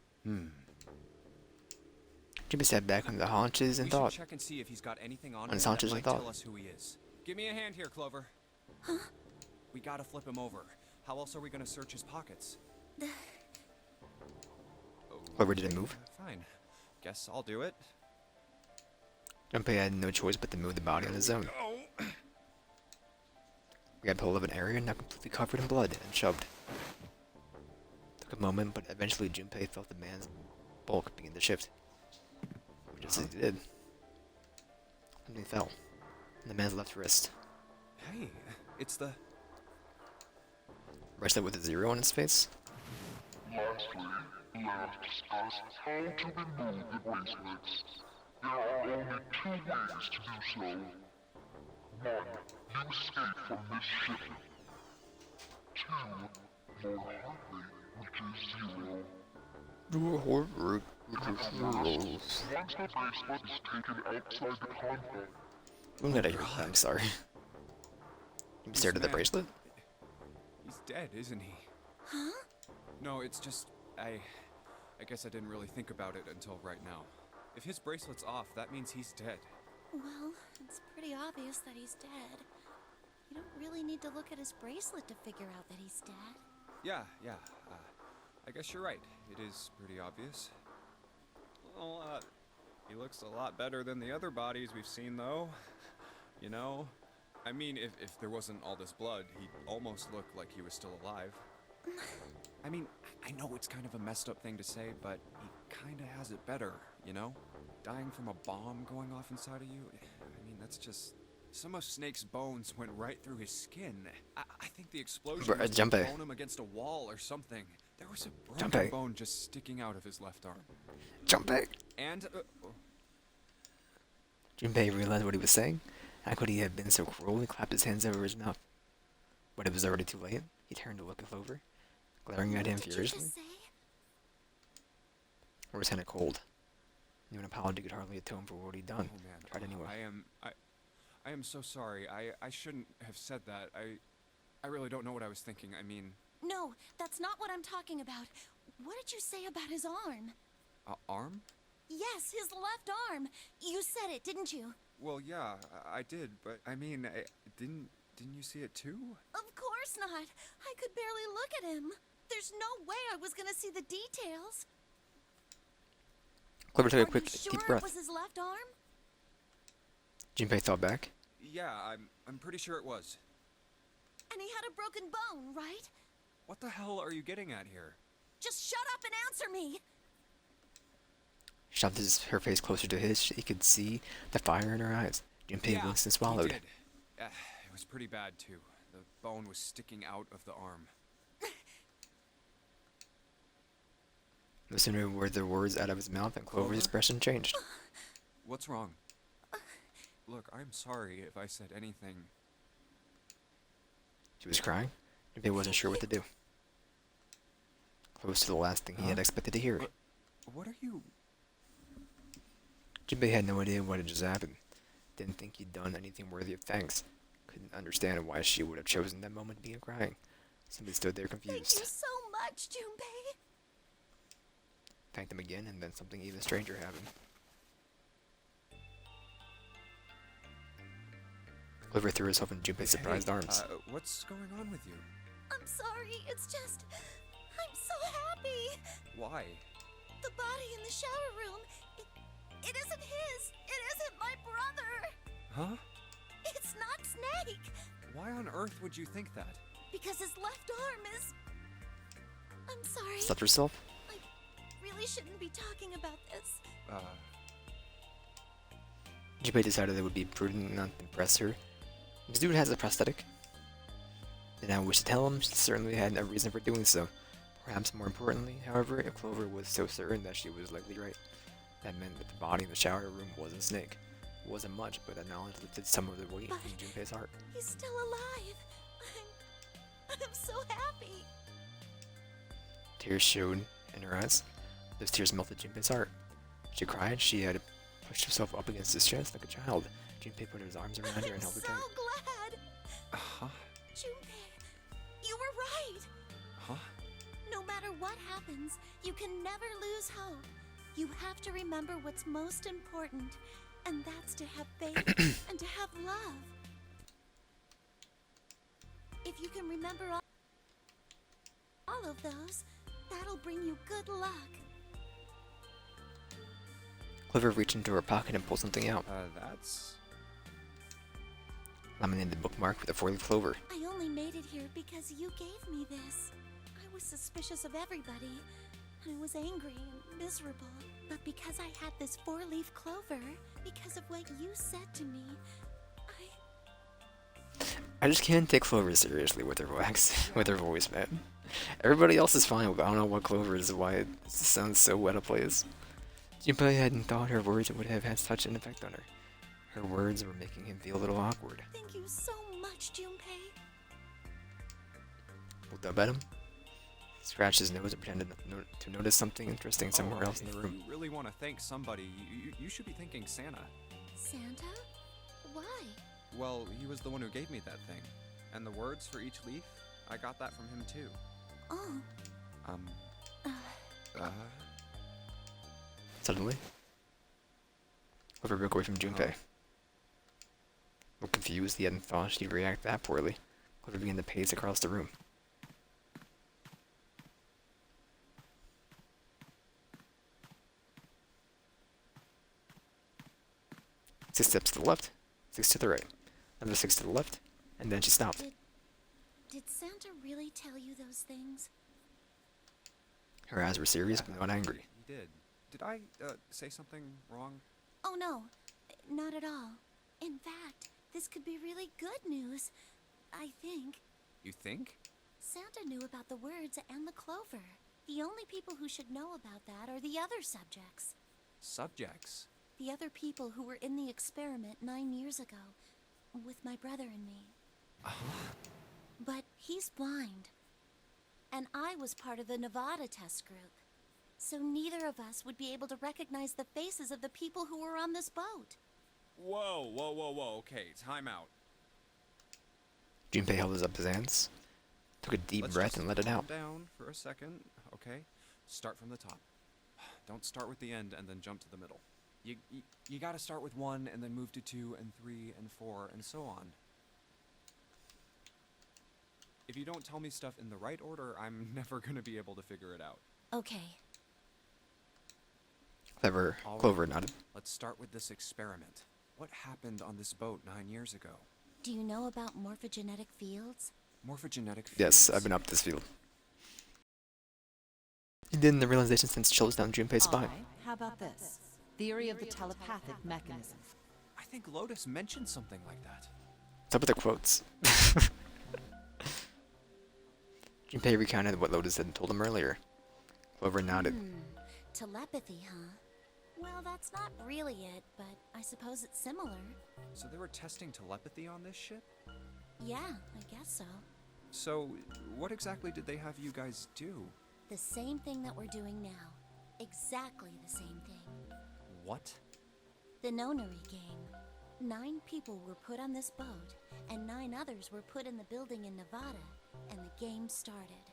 Junpei sat back on the haunches and We thought. should check and see if he's got anything on On him his that haunches might and thought. tell us who he is. Give me a hand here, Clover. Huh? We gotta flip him over. How else are we gonna search his pockets? Clover didn't move. Fine. Guess I'll do it. Junpei had no choice but to move the body on his own. We grabbed hold of an area now completely covered in blood and shoved. Took a moment, but eventually Junpei felt the man's bulk begin to shift. Just as he did, something fell on the man's left wrist. Hey, it's the... Bracelet with a 0 on his face. Lastly, let us discuss how to remove the bracelets. There are only 2 ways to do so. 1. You escape from this ship. 2. Your heart rate reaches 0. Your heart rate Once the bracelet is taken outside the compound, I'm gonna hear that, I'm sorry. You stared at the man. bracelet? He's dead, isn't he? Huh? No, it's just... I guess I didn't really think about it until right now. If his bracelet's off, that means he's dead. Well, it's pretty obvious that he's dead. You don't really need to look at his bracelet to figure out that he's dead. Yeah. I guess you're right. It is pretty obvious. Well, he looks a lot better than the other bodies we've seen, though. You know? I mean, if there wasn't all this blood, he'd almost look like he was still alive. I mean, I know it's kind of a messed up thing to say, but he kinda has it better, you know? Dying from a bomb going off inside of you, I mean, that's just... Some of Snake's bones went right through his skin. I think the explosion was Junpei. thrown him against a wall or something. There was a Junpei. broken bone just sticking out of his left arm. Junpei! And, Junpei realized what he was saying. How could he have been so cruel? He clapped his hands over his mouth. But it was already too late. He turned to look at Clover, glaring at him What did you furiously. just say? Or was kinda cold. Knew an apology could hardly atone for what he'd done. oh man, Tried anyway. I am so sorry. I shouldn't have said that. I really don't know what I was thinking. I mean, No, that's not what I'm talking about. What did you say about his arm? arm? Yes, his left arm. You said it, didn't you? Well, yeah, I did, but I mean, didn't you see it too? Of course not. I could barely look at him. There's no way I was gonna see the details. Clover took a Are quick, you sure deep it breath. was his left arm? Junpei thought back. Yeah, I'm pretty sure it was. And he had a broken bone, right? What the hell are you getting at here? Just shut up and answer me. She shoved her face closer to his. He could see the fire in her eyes. Junpei Yeah, winced and he swallowed. did. It was pretty bad too. The bone was sticking out of the arm. No sooner were the words out of his mouth than Clover's Clover? expression changed. What's wrong? Look, I'm sorry if I said anything. She was crying. Junpei wasn't sure what to do. Close to the last thing he had Huh? expected to hear. What are you... Junpei had no idea what had just happened. Didn't think he'd done anything worthy of thanks. Couldn't understand why she would have chosen that moment to begin crying. Simply stood there Thank you confused. so much, Junpei. Thanked him again, and then something even stranger happened. Clover threw herself in Junpei's surprised arms. What's going on with you? I'm sorry, it's just. I'm so happy! Why? The body in the shower room. It isn't his! It isn't my brother! Huh? It's not Snake! Why on earth would you think that? Because his left arm is. I'm sorry. Stopped herself? I really shouldn't be talking about this. Junpei decided it would be prudent not to impress her. This dude has a prosthetic. Did not wish to tell him, she certainly had no reason for doing so. Perhaps more importantly, however, if Clover was so certain that she was likely right. That meant that the body in the shower room wasn't Snake. It wasn't much, but that knowledge lifted some of the weight But from Junpei's heart. he's still alive. I'm so happy. Tears showed in her eyes. Those tears melted Junpei's heart. She cried. She had pushed herself up against his chest like a child. Junpei put his arms around her and held her so tight. glad. Huh? Junpei, you were right. Huh? No matter what happens, you can never lose hope. You have to remember what's most important, and that's to have faith and to have love. If you can remember all of those, that'll bring you good luck. Clover reached into her pocket and pulled something out. That's... Laminated bookmark with a 4-leaf clover. I only made it here because you gave me this. I was suspicious of everybody. I was angry and miserable. But because I had this 4-leaf clover, because of what you said to me, I just can't take Clover seriously with her voice, man. Everybody else is fine, but I don't know what Clover is, why it sounds so out of place. Junpei hadn't thought her words would have had such an effect on her. Her words were making him feel a little awkward. thank you so much, Junpei. Looked up at him, scratched his nose and pretended to notice something interesting somewhere else in the room. If you really want to thank somebody, you should be thanking Santa. Santa? Why? Well, he was the one who gave me that thing. And the words for each leaf, I got that from him too. Oh. Suddenly, Clover broke away from Junpei. Confused, he hadn't thought she'd react that poorly. Clover began to pace across the room. 6 steps to the left, 6 to the right, another 6 to the left, and then she stopped. Did Santa really tell you those things? Her eyes were serious but not angry. He did. Did I, say something wrong? Oh no, not at all. In fact, this could be really good news. I think. You think? Santa knew about the words and the clover. The only people who should know about that are the other subjects. Subjects? The other people who were in the experiment 9 years ago, with my brother and me. But he's blind. And I was part of the Nevada test group. So neither of us would be able to recognize the faces of the people who were on this boat. Whoa, okay, time out. Junpei held up his hands, took a deep Let's breath just and let it calm out. down for a second, okay? Start from the top. Don't start with the end and then jump to the middle. You gotta start with 1 and then move to 2 and 3 and 4 and so on. If you don't tell me stuff in the right order, I'm never gonna be able to figure it out. Okay. Clover nodded. Let's start with this experiment. What happened on this boat 9 years ago? Do you know about morphogenetic fields? Morphogenetic fields? Yes, I've been up this field. He did in the realization since chills down Junpei's spine. Alright, how about this? Theory of the telepathic mechanism. I think Lotus mentioned something like that. What's up with the quotes? Junpei recounted what Lotus had told him earlier. Clover nodded. Telepathy, huh? Well, that's not really it, but I suppose it's similar. So they were testing telepathy on this ship? Yeah, I guess so. So, what exactly did they have you guys do? The same thing that we're doing now. Exactly the same thing. What? The nonary game. 9 people were put on this boat, and 9 others were put in the building in Nevada, and the game started.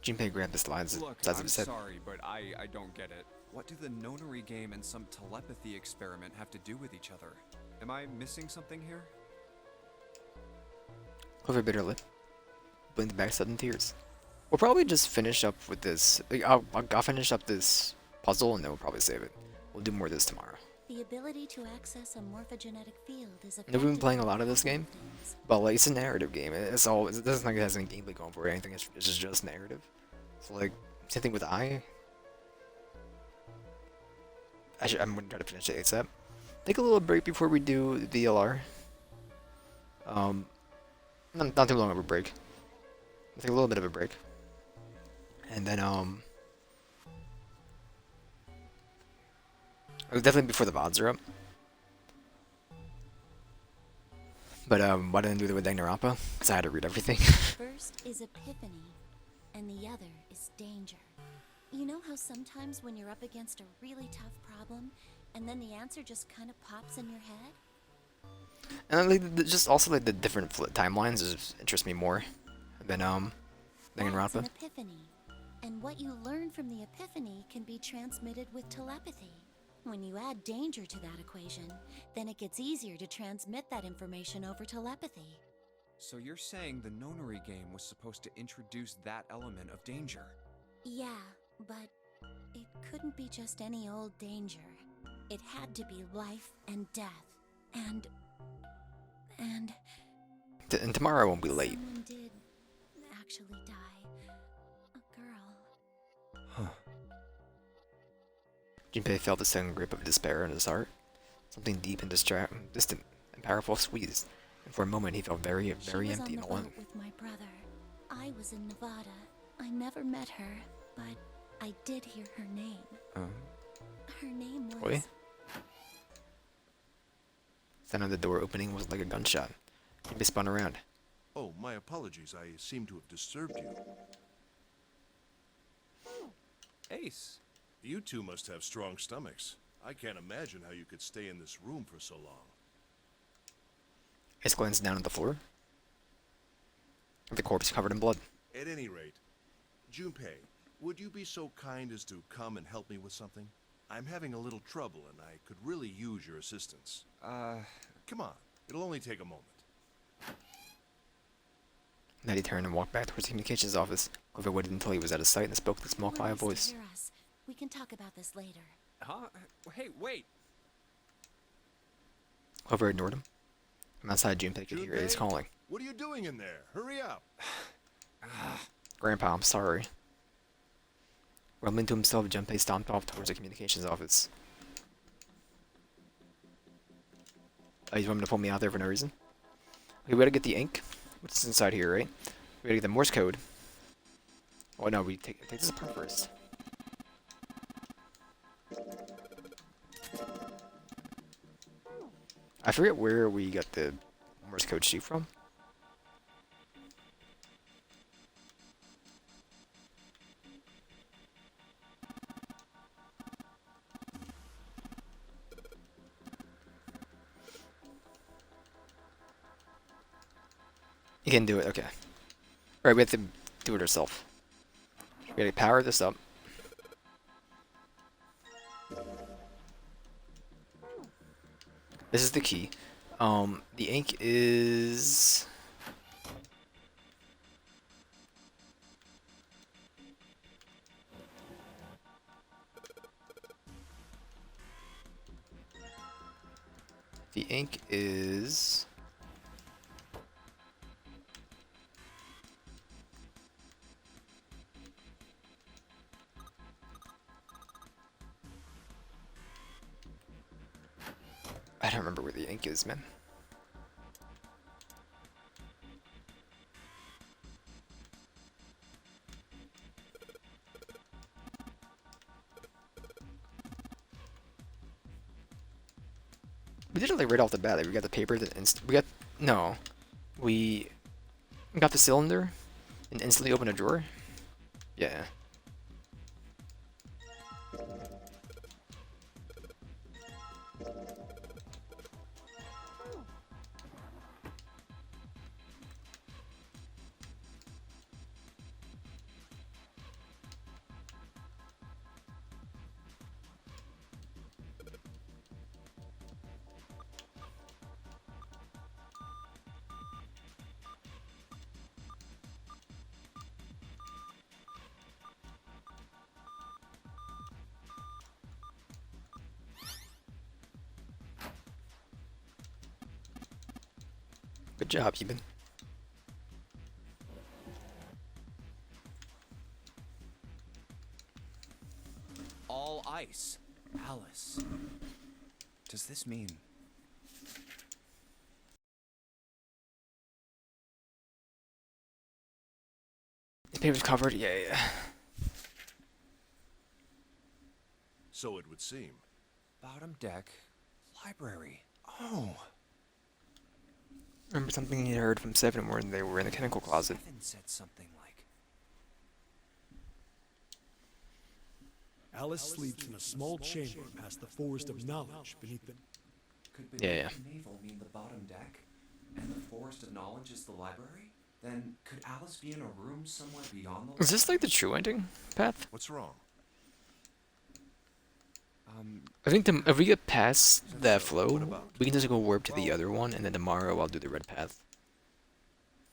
Junpei grabbed the sides Look, of I'm his head. sorry, but I don't get it. What do the nonary game and some telepathy experiment have to do with each other? Am I missing something here? Clover bit her lip, blinked back sudden tears. We'll probably just finish up with this. Like, I'll finish up this puzzle and then we'll probably save it. We'll do more of this tomorrow. The ability to access a morphogenetic field is I've been playing a lot of this game, but like it's a narrative game. It's all. It doesn't like it has any gameplay going for it or anything. It's just narrative. So like same thing with I'm gonna try to finish it ASAP. Take a little break before we do the VLR. Not too long of a break. Take a little bit of a break, and then definitely before the VODs are up. But why didn't I do it with Danganronpa? Because I had to read everything. First is epiphany, and the other is danger. You know how sometimes when you're up against a really tough problem, and then the answer just kind of pops in your head? And like, just also like the different timelines interest me more than That's Danganronpa. an epiphany, and what you learn from the epiphany can be transmitted with telepathy. When you add danger to that equation, then it gets easier to transmit that information over telepathy. So you're saying the Nonary game was supposed to introduce that element of danger? Yeah, but it couldn't be just any old danger. It had to be life and death, and And tomorrow I won't be late. someone did actually die. A girl. Huh. Junpei felt the sudden grip of despair in his heart. Something deep and distant and powerful squeezed, and for a moment he felt very She was empty on and the alone. boat with my brother. I was in Nevada. I never met her, but I did hear her name. Her name was... Oi? Sound of the door opening was like a gunshot. Junpei spun around. Oh, my apologies. I seem to have disturbed you. Ace! You two must have strong stomachs. I can't imagine how you could stay in this room for so long. Ace glanced down at the floor. The corpse covered in blood. At any rate, Junpei, would you be so kind as to come and help me with something? I'm having a little trouble and I could really use your assistance. Come on, it'll only take a moment. Then he turned and walked back towards the communications office. Clover waited until he was out of sight and spoke with a small quiet Everyone needs to voice. hear us. We can talk about this later. Huh? Hey, wait! Clover ignored him. From outside, Junpei could hear Ace Junpei? calling. What are you doing in there? Hurry up! Grandpa, I'm sorry. Rumbling to himself, Junpei stomped off towards the communications office. Oh, you want me to pull me out there for no reason? Okay, we gotta get the ink. What's inside here, right? We gotta get the Morse code. Oh no, we take this apart first. I forget where we got the Morse code sheet from. You can do it, okay. Alright, we have to do it ourselves. We gotta power this up. This is the key. The ink is... The ink is... I don't remember where the ink is, man. We did it like right off the bat. Like, we got the paper, we got no, we got the cylinder and instantly opened a drawer. Yeah. Good job, Eben. All ice. Alice. Does this mean... The paper's covered? Yeah. So it would seem. Bottom deck. Library. Oh. Remember something he heard from Seven where they were in the chemical closet. Seven said something like... Alice sleeps in a small chamber past the forest of knowledge beneath the... Could Yeah. beneath the navel mean the bottom deck? And the forest of knowledge is the library? Then could Alice be in a room somewhere beyond the Is this like the true ending path? What's wrong? I think if we get past that flow, we can just go warp to the other one, and then tomorrow I'll do the red path.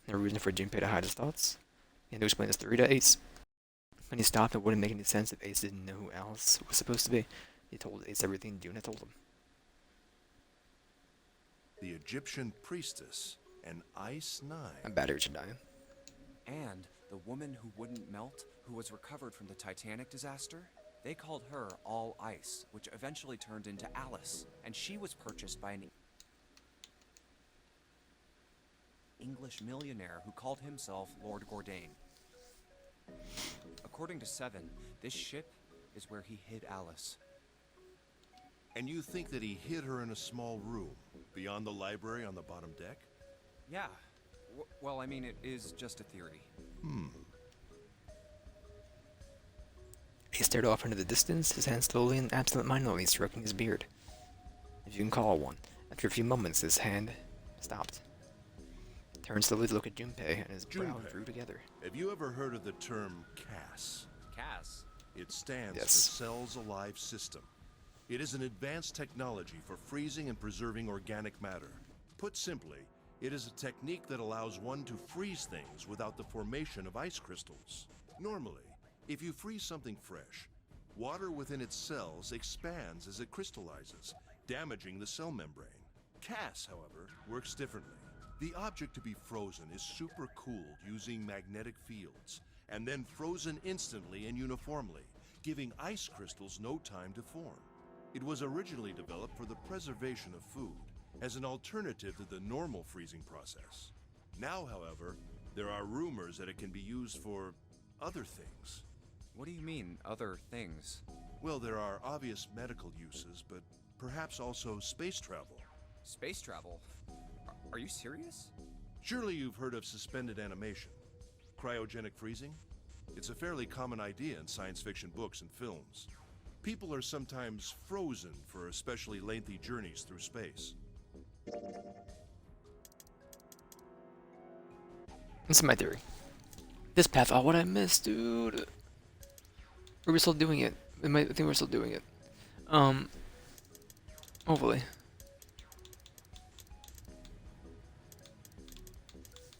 No reason for Junpei to hide his thoughts. And to explain this theory to Ace. When he stopped, it wouldn't make any sense if Ace didn't know who Alice was supposed to be. He told Ace everything Dune had told him. The Egyptian priestess, an Ice My Nine. battery should die. And the woman who wouldn't melt, who was recovered from the Titanic disaster? They called her All Ice, which eventually turned into Alice, and she was purchased by an English millionaire who called himself Lord Gordain. According to Seven, this ship is where he hid Alice. And you think that he hid her in a small room, beyond the library on the bottom deck? Yeah. Well, I mean, it is just a theory. He stared off into the distance, his hand slowly and absent-mindedly stroking his beard. If you can call one. After a few moments, his hand stopped. Turned slowly to look at Junpei, and his brow Junpei. drew together. Have you ever heard of the term CAS? Cass? It stands Yes. for Cells Alive System. It is an advanced technology for freezing and preserving organic matter. Put simply, it is a technique that allows one to freeze things without the formation of ice crystals. Normally, if you freeze something fresh, water within its cells expands as it crystallizes, damaging the cell membrane. CAS, however, works differently. The object to be frozen is supercooled using magnetic fields, and then frozen instantly and uniformly, giving ice crystals no time to form. It was originally developed for the preservation of food, as an alternative to the normal freezing process. Now, however, there are rumors that it can be used for other things. What do you mean, other things? Well, there are obvious medical uses, but perhaps also space travel. Space travel? Are you serious? Surely you've heard of suspended animation. Cryogenic freezing? It's a fairly common idea in science fiction books and films. People are sometimes frozen for especially lengthy journeys through space. This is my theory. This path, oh, what I missed, dude. We're still doing it. I think we're still doing it. Hopefully.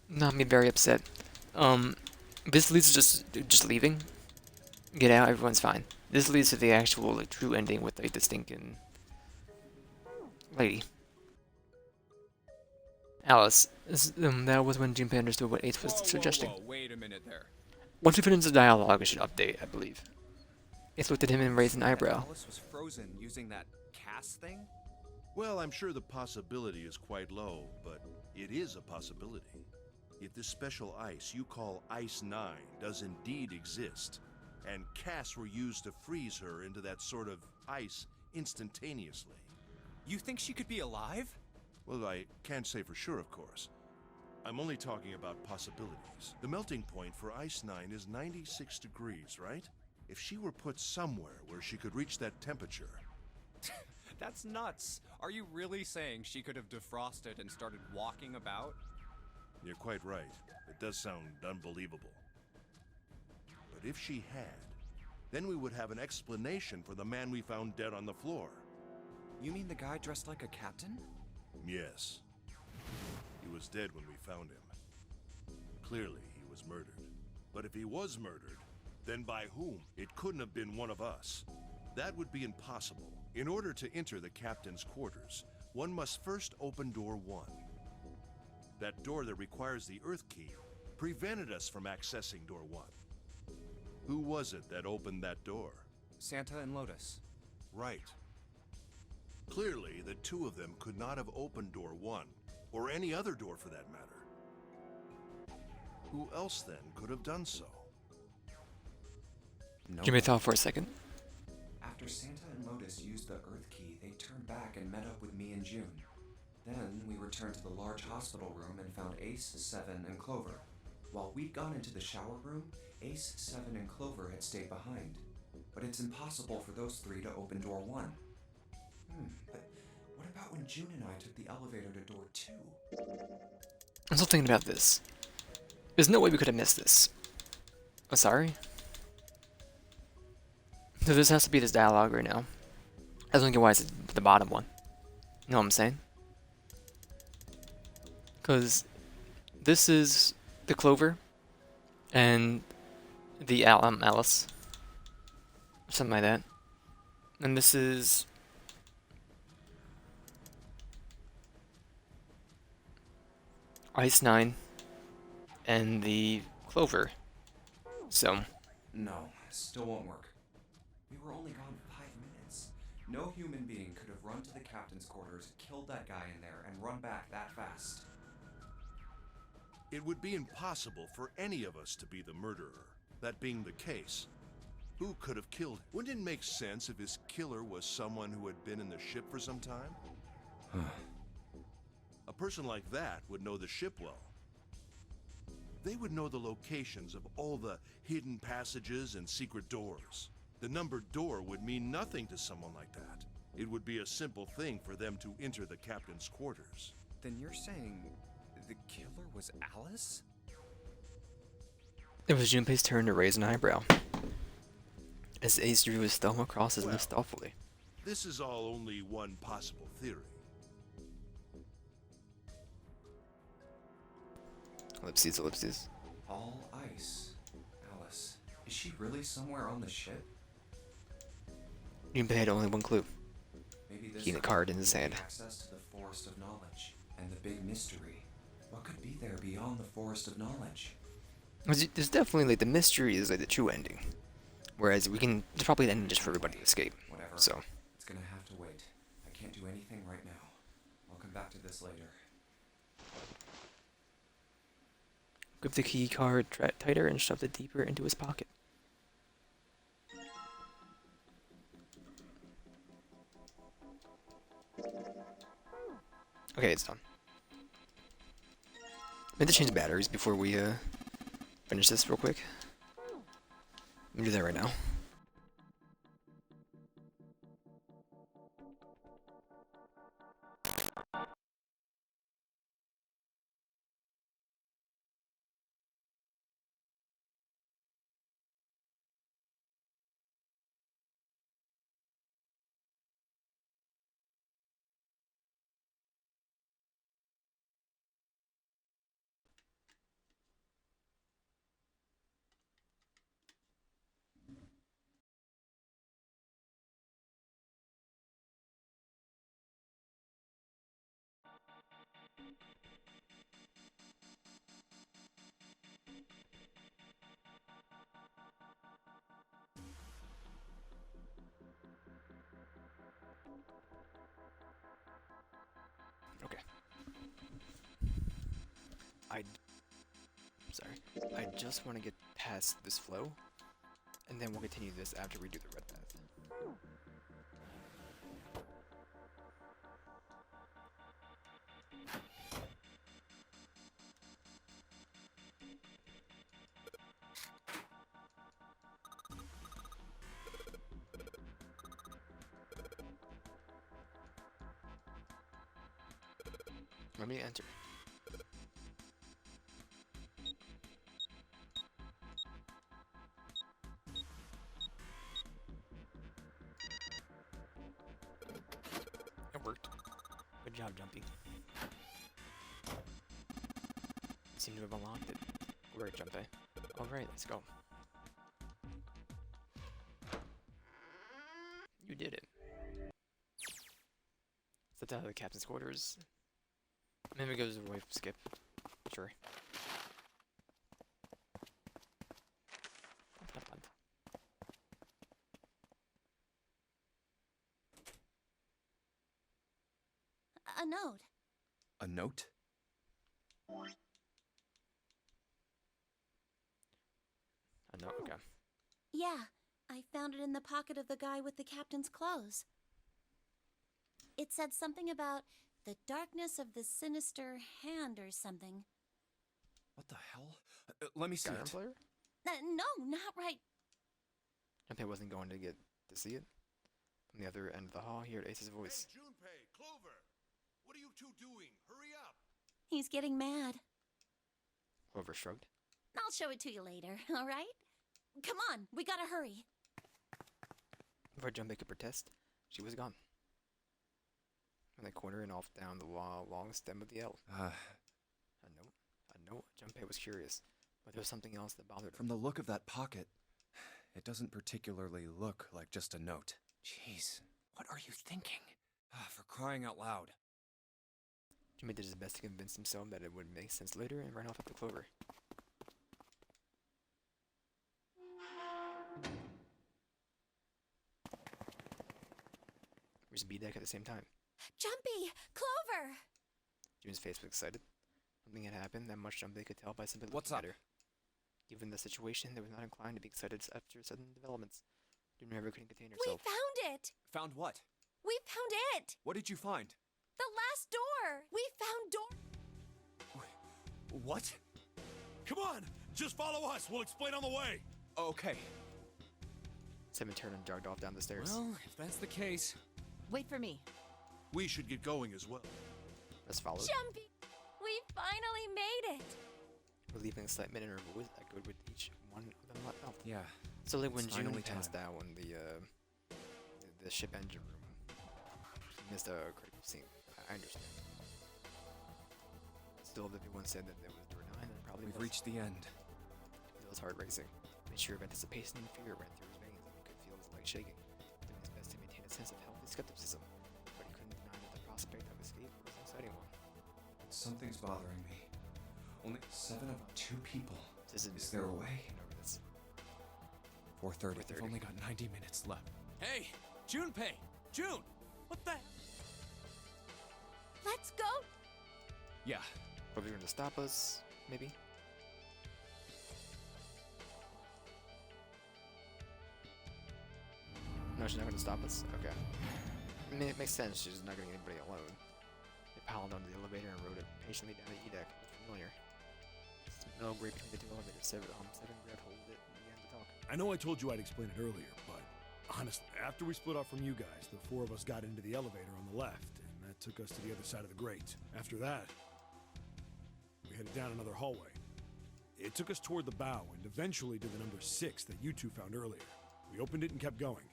Not me very upset. This leads to just leaving. Get out, everyone's fine. This leads to the actual, like, true ending with, like, the stinking lady. Alice. That was when Junpei understood what Ace was suggesting. Whoa, wait a minute there. Once we finish the dialogue, it should update, I believe. Ace looked at him and raised an That eyebrow. Alice was frozen using that Cass thing? Well, I'm sure the possibility is quite low, but it is a possibility. If this special ice you call Ice 9 does indeed exist, and casts were used to freeze her into that sort of ice instantaneously. You think she could be alive? Well, I can't say for sure, of course. I'm only talking about possibilities. The melting point for Ice 9 is 96 degrees, right? If she were put somewhere where she could reach that temperature... That's nuts. Are you really saying she could have defrosted and started walking about? You're quite right. It does sound unbelievable. But if she had, then we would have an explanation for the man we found dead on the floor. You mean the guy dressed like a captain? Yes. He was dead when we found him. Clearly, he was murdered. But if he was murdered, then by whom? It couldn't have been one of us. That would be impossible. In order to enter the captain's quarters, one must first open door 1. That door that requires the Earth Key prevented us from accessing Door 1. Who was it that opened that door? Santa and Lotus. Right. Clearly, the two of them could not have opened Door 1, or any other door for that matter. Who else then could have done so? No Give me a one. thought for a second. After Santa and Lotus used the Earth Key, they turned back and met up with me and June. Then we returned to the large hospital room and found Ace, Seven, and Clover. While we'd gone into the shower room, Ace, Seven, and Clover had stayed behind. But it's impossible for those three to open door 1. But what about when June and I took the elevator to door 2? I'm still thinking about this. There's no way we could have missed this. Oh, sorry? So this has to be this dialogue right now. I don't get why it's the bottom one. You know what I'm saying? Because this is the Clover and the Alice. Something like that. And this is Ice 9 and the Clover. So, No, still won't work. We were only gone 5 minutes. No human being could have run to the captain's quarters, killed that guy in there, and run back that fast. It would be impossible for any of us to be the murderer. That being the case, who could have killed him? Wouldn't it make sense if his killer was someone who had been in the ship for some time? A person like that would know the ship well. They would know the locations of all the hidden passages and secret doors. The numbered door would mean nothing to someone like that. It would be a simple thing for them to enter the captain's quarters. Then you're saying the killer was Alice? it was Junpei's turn to raise an eyebrow, as Ace drew his thumb across his lips thoughtfully. This is all only one possible theory. Ellipses, ellipses. All ice. Alice, is she really somewhere on the ship? Junpei had only one clue. Maybe this Keeping the card in his could be hand. Access to the Forest of Knowledge and the big mystery. What could be there beyond the Forest of Knowledge? There's definitely, like, the mystery is, like, the true ending. Whereas there's probably an ending just for everybody to escape. Whatever. So, It's gonna have to wait. I can't do anything right now. I'll come back to this later. grip the key card tighter and shoved it deeper into his pocket. Okay, it's done. I need to change the batteries before we finish this real quick. Let me do that right now. Okay. I just want to get past this flow, and then we'll continue this after we do the red path. Let me enter. It worked. Good job, Jumpy. Seem to have unlocked it. Great, Jumpy. Alright, let's go. You did it. Stepped out of the captain's quarters. Maybe it goes away from Skip. Sure. A note. A note? I know. Okay. Yeah, I found it in the pocket of the guy with the captain's clothes. It said something about the darkness of the sinister hand or something. What the hell? Let me see Skyrim it. player? No, not right. Junpei wasn't going to get to see it. From the other end of the hall, he heard Ace's voice. Hey, Junpei, Clover! What are you two doing? Hurry up! He's getting mad. Clover shrugged. I'll show it to you later, all right? Come on, we gotta hurry. Before Junpei could protest, she was gone. In the corner and off down the long stem of the L. A note. Junpei was curious, but there was something else that bothered her. From the look of that pocket, it doesn't particularly look like just a note. Jeez, what are you thinking? For crying out loud. Junpei did his best to convince himself that it would make sense later and ran off after Clover. Where's B-Deck at the same time? Jumpy! Clover! June's face was excited. Something had happened, that much Junpei could tell by simply What's looking up? at her. Given the situation, they was not inclined to be excited after sudden developments. June never couldn't contain We herself. found it! Found what? We found it! What did you find? The last door! We found door... What? Come on! Just follow us! We'll explain on the way! Okay. Seven turned and jogged off down the stairs. Well, if that's the case... Wait for me. We should get going as well. Rest followed, Jumpy! We finally made it! relieving excitement in her voice echoed with each one of them felt. Yeah. So like when It's June finally passed time. out in the ship engine room, she missed a critical scene. I understand. Still, everyone said that there was door 9, and probably We've was. reached the end. He felt his heart racing. A mixture of anticipation and fear ran through his veins, and he could feel his legs shaking, doing his best to maintain a sense of healthy skepticism. But he couldn't deny that the prospect of escape was an exciting one. Something's bothering me. Only 7 of 2 people. Is there a way? Over this. 4:30. 4:30. We've only got 90 minutes left. Hey! Junpei! June! What the... Let's go! Yeah. Are we going to stop us? Maybe. No, she's not going to stop us. Okay. I mean, it makes sense. She's not going to get anybody alone. They piled onto the elevator and rode it patiently down to E-Deck. It's familiar. No break between the two elevators. Seven grabbed hold of it and began to talk. I know I told you I'd explain it earlier, but honestly, after we split off from you guys, the 4 of us got into the elevator on the left, and that took us to the other side of the grate. After that, we headed down another hallway. It took us toward the bow and eventually to the number 6 that you two found earlier. We opened it and kept going.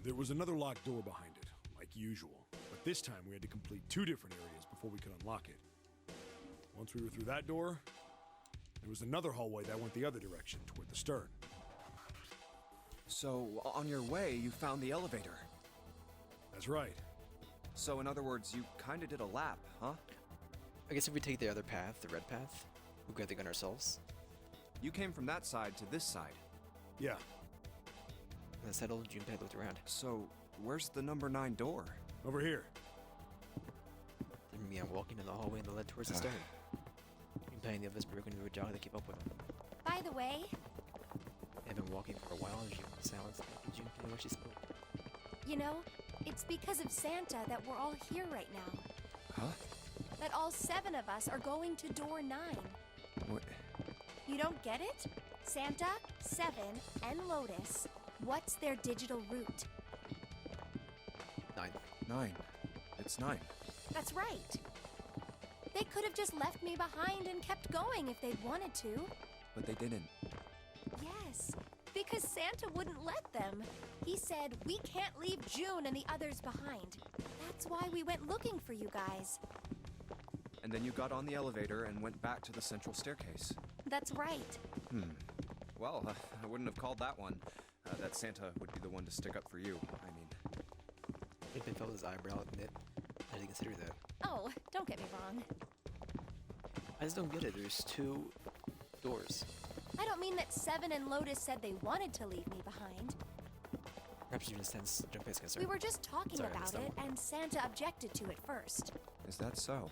There was another locked door behind it, like usual, but this time we had to complete 2 different areas before we could unlock it. Once we were through that door, there was another hallway that went the other direction, toward the stern. So, on your way, you found the elevator. That's right. So, in other words, you kinda did a lap, huh? I guess if we take the other path, the red path, we'll get the gun ourselves. You came from that side to this side. Yeah, And settled, Junpei looked around. So, where's the number 9 door? over here. Then began walking in the hallway that led towards the stern. Junpei and the others broke into a jog to keep up with him. By the way, They had been walking for a while, and June was silent, and Junpei when she spoke. you know, it's because of Santa that we're all here right now. Huh? That all 7 of us are going to door 9. What? You don't get it? Santa, 7, and Lotus. What's their digital route? 9. 9. It's 9. That's right. They could have just left me behind and kept going if they'd wanted to. But they didn't. Yes, because Santa wouldn't let them. He said we can't leave June and the others behind. That's why we went looking for you guys. And then you got on the elevator and went back to the central staircase. That's right. Well, I wouldn't have called that one. That Santa would be the one to stick up for you. I mean, Junpei felt his eyebrow knit as he considered that. Oh, don't get me wrong. I just don't get it. There's 2 doors. I don't mean that Seven and Lotus said they wanted to leave me behind. Perhaps you just sense Junpei's concern. We were just talking Sorry, I about missed that it, one. and Santa objected to it first. Is that so?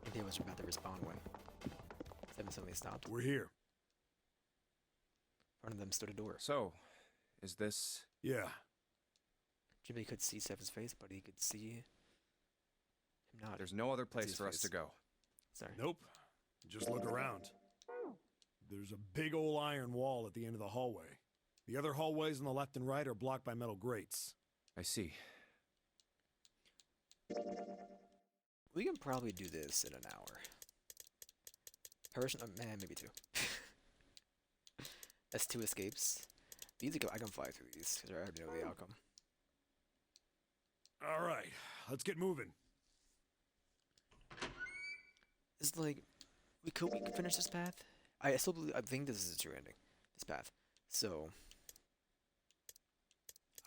Junpei was about to respond when Seven suddenly stopped. In We're here. front of them stood a door. So, is this... Yeah. Junpei could see Seven's face, but he could see him not. There's no other place his for us face. to go. Sorry. Nope. Just look around. There's a big old iron wall at the end of the hallway. The other hallways on the left and right are blocked by metal grates. I see. We can probably do this in an hour. Man, maybe 2. That's 2 escapes. These I can fly through these because I already know the outcome. All right, let's get moving. It's like we could finish this path. I still believe, I think this is a true ending. This path. So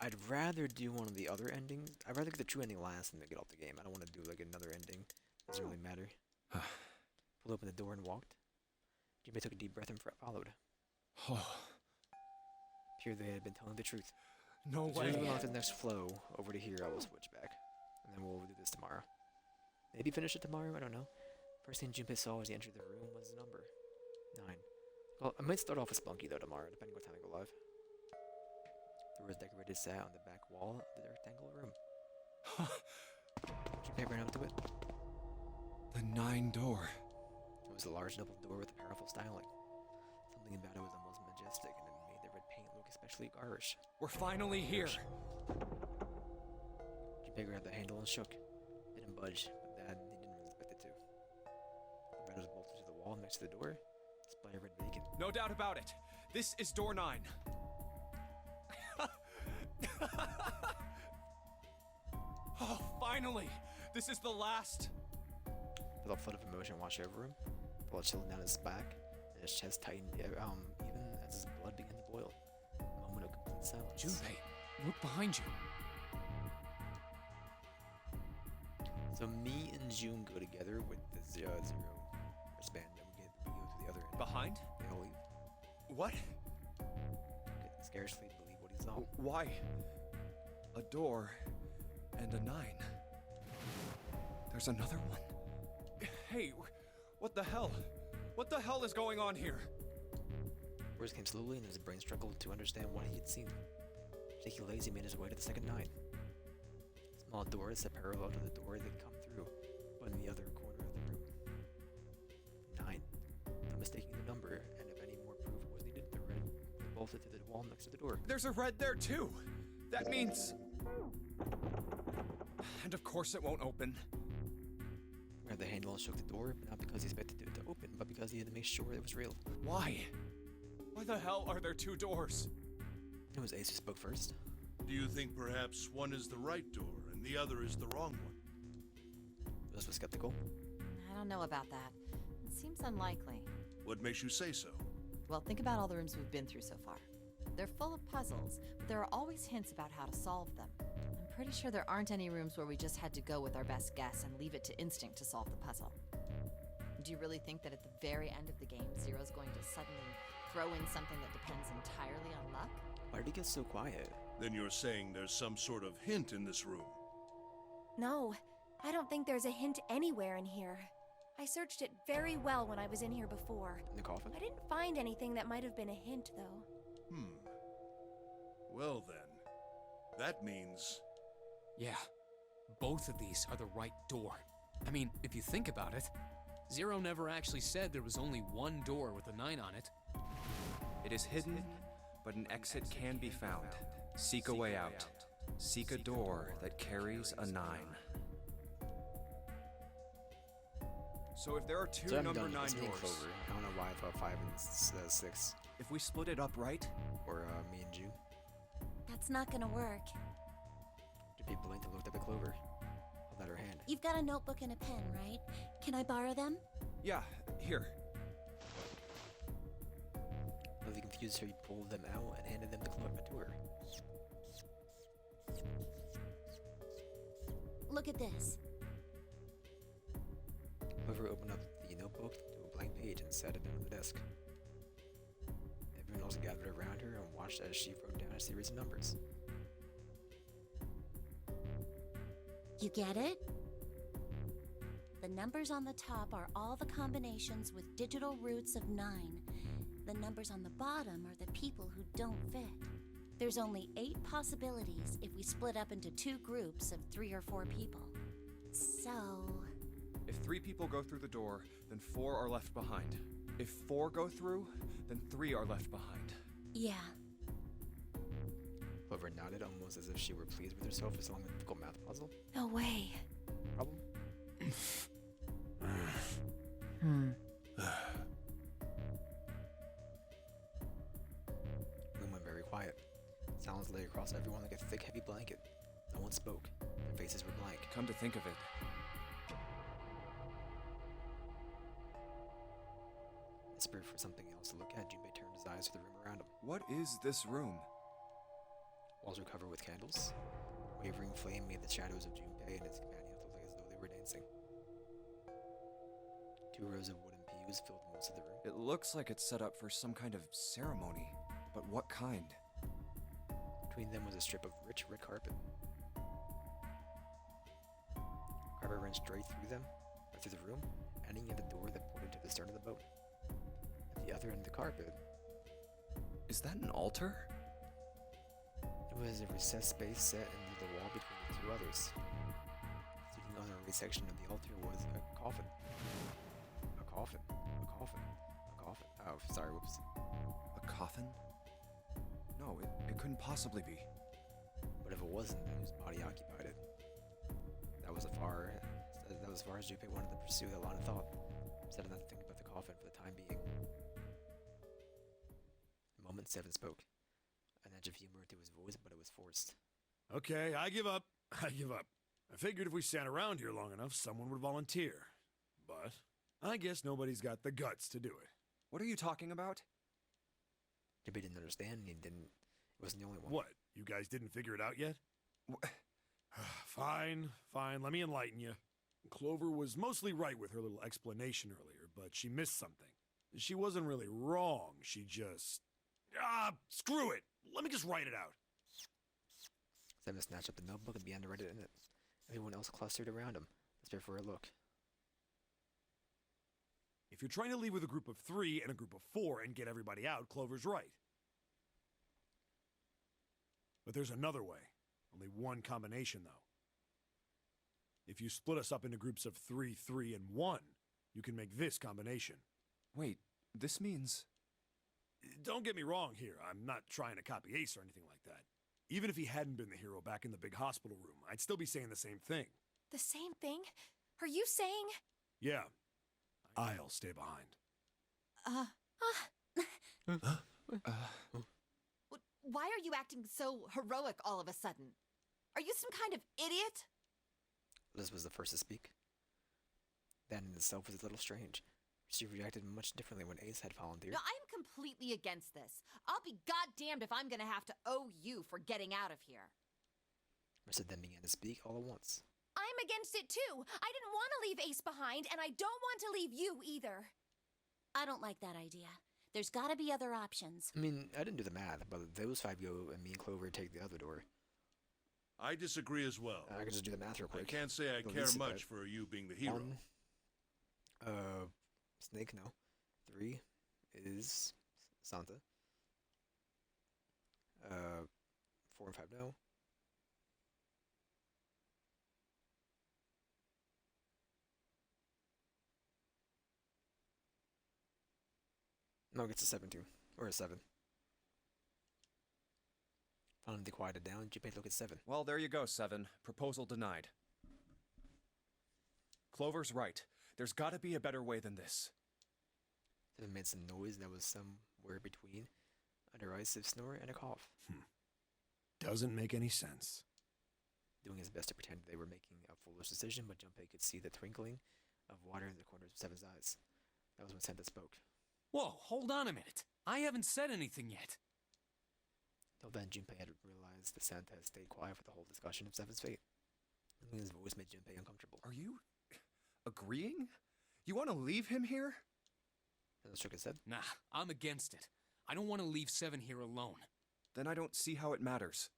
I'd rather do one of the other endings. I'd rather get the true ending last than to get off the game. I don't want to do like another ending. Doesn't really matter. Pulled open the door and walked. Junpei took a deep breath and followed. Oh, Here they had been telling the truth. no So moving way. on to the next flow over to here, I will switch back. And then we'll do this tomorrow. Maybe finish it tomorrow, I don't know. First thing Junpei saw as he entered the room was the number 9. Well, I might start off with Spunky though tomorrow, depending what time I go live. The doors decorated sat on the back wall of the rectangular room. Junpei ran up to it. The 9 door. It was a large double door with a powerful styling. Something about it was almost majestic, and it made the red paint look especially garish. We're finally here. Junpei grabbed the handle and shook. It didn't budge, but that he didn't expect it to. The red was bolted to the wall next to the door. Display red bacon. No doubt about it. This is door 9. Oh, finally! This is the last. With a flood of emotion washed over him, blood chilling down his back, and his chest tightened even as his blood began to boil. A moment of complete silence. Junpei, look behind you. So me and June go together with the zero wristband, and we go to the other end. Behind? They all leave. What? Could scarcely believe what he saw. Why? A door and a 9. There's another one. Hey, what the hell? What the hell is going on here? Words came slowly, and his brain struggled to understand what he had seen. Shaking legs, he made his way to the second 9. Small doors that parallel to the door they'd come through, but in the other corner of the room. 9. No mistaking the number, and if any more proof was needed, the red was bolted to the wall next to the door. There's a red there too. That means... And of course it won't open. Grabbed the handle and shook the door, but not because he expected it to open, but because he had to make sure it was real. Why? Why the hell are there 2 doors? It was Ace who spoke first. Do you think perhaps one is the right door and the other is the wrong one? Rose was skeptical. I don't know about that. It seems unlikely. What makes you say so? Well, think about all the rooms we've been through so far. They're full of puzzles, but there are always hints about how to solve them. I'm pretty sure there aren't any rooms where we just had to go with our best guess and leave it to instinct to solve the puzzle. Do you really think that at the very end of the game, Zero's going to suddenly throw in something that depends entirely on luck? Why did he get so quiet? Then you're saying there's some sort of hint in this room. No, I don't think there's a hint anywhere in here. I searched it very well when I was in here before. In the coffin? I didn't find anything that might have been a hint, though. Well then, that means... Yeah, both of these are the right door. I mean, if you think about it, Zero never actually said there was only one door with a 9 on it. It is hidden, but an exit can be found. Seek a way out. Seek a door that carries a 9. So if there are 2 So I'm number done. 9 It's me and doors, Clover. I don't know why I thought 5 and 6. if we split it up right, Or me and June. That's not gonna work. Junpei blinked and looked up at Clover. Held out her hand. You've got a notebook and a pen, right? Can I borrow them? yeah, here. Really confused, he pulled them out and handed them to her. Look at this. Clover opened up the notebook to a blank page and sat it down on the desk. Everyone else gathered around her and watched as she wrote down a series of numbers. You get it? The numbers on the top are all the combinations with digital roots of 9. The numbers on the bottom are the people who don't fit. There's only 8 possibilities if we split up into 2 groups of 3 or 4 people. So... If 3 people go through the door, then 4 are left behind. If 4 go through, then 3 are left behind. yeah. Clover nodded almost as if she were pleased with herself for solving a difficult math puzzle. No way. Problem? The room went very quiet. Silence lay across everyone like a thick, heavy blanket. No one spoke. Their faces were blank. Come to think of it, Desperate for something else to look at, Junpei turned his eyes to the room around him. what is this room? Walls were covered with candles. Wavering flame made the shadows of Junpei and his companions look like as though they were dancing. 2 rows of wooden pews filled most of the room. It looks like it's set up for some kind of ceremony. But what kind? Between them was a strip of rich red carpet. Carpet ran straight through them, or through the room, ending at the door that pointed to the stern of the boat. At the other end of the carpet, Is that an altar? it was a recessed space set into the wall between the 2 others. Sitting on a raised section of the altar was a coffin. A coffin. A coffin. A coffin. Oh, sorry, whoops. A coffin? No, it couldn't possibly be. But if it wasn't, then whose body occupied it? That was as far as Junpei wanted to pursue that line of thought, instead of not to think about the coffin for the time being. The moment Seven spoke, an edge of humor to his voice, but it was forced. Okay, I give up. I give up. I figured if we sat around here long enough, someone would volunteer. But I guess nobody's got the guts to do it. What are you talking about? Junpei didn't understand, and it wasn't the only one. What? You guys didn't figure it out yet? Wh- Fine, fine. Let me enlighten you. Clover was mostly right with her little explanation earlier, but she missed something. She wasn't really wrong. She just... screw it! Let me just write it out. Seven snatched up the notebook and began to write it in it. Everyone else clustered around him, desperate for a look. If you're trying to leave with a group of 3 and a group of 4 and get everybody out, Clover's right. But there's another way. Only one combination, though. If you split us up into groups of 3, 3, and 1, you can make this combination. Wait, this means... Don't get me wrong here. I'm not trying to copy Ace or anything like that. Even if he hadn't been the hero back in the big hospital room, I'd still be saying the same thing. The same thing? Are you saying? Yeah. I'll stay behind. Why are you acting so heroic all of a sudden? Are you some kind of idiot? Liz was the first to speak. That in itself was a little strange. She reacted much differently when Ace had volunteered. No, I'm completely against this. I'll be goddamned if I'm gonna have to owe you for getting out of here. Marissa then began to speak all at once. I'm against it too. I didn't want to leave Ace behind, and I don't want to leave you either. I don't like that idea. There's gotta be other options. I mean, I didn't do the math, but those 5 go and me and Clover take the other door. I disagree as well. I can just do the math real I quick. can't say I At care least, much for you being the hero. 1, Snake, no. 3 is Santa. 4 and 5, no. No, it gets a 7 too. Or a 7. Finally, they quieted down. Junpei looked at 7. Well, there you go, 7. Proposal denied. Clover's right. There's gotta be a better way than this. 7 made some noise that was somewhere between a derisive snore and a cough, Doesn't make any sense. doing his best to pretend they were making a foolish decision, but Junpei could see the twinkling of water in the corners of Seven's eyes. That was when Santa spoke. Whoa, hold on a minute. I haven't said anything yet. Till then, Junpei had realized that Santa had stayed quiet for the whole discussion of Seven's fate. And his voice made Junpei uncomfortable. Are you agreeing? You want to leave him here? Santa shook his head. Nah, I'm against it. I don't want to leave Seven here alone. Then I don't see how it matters.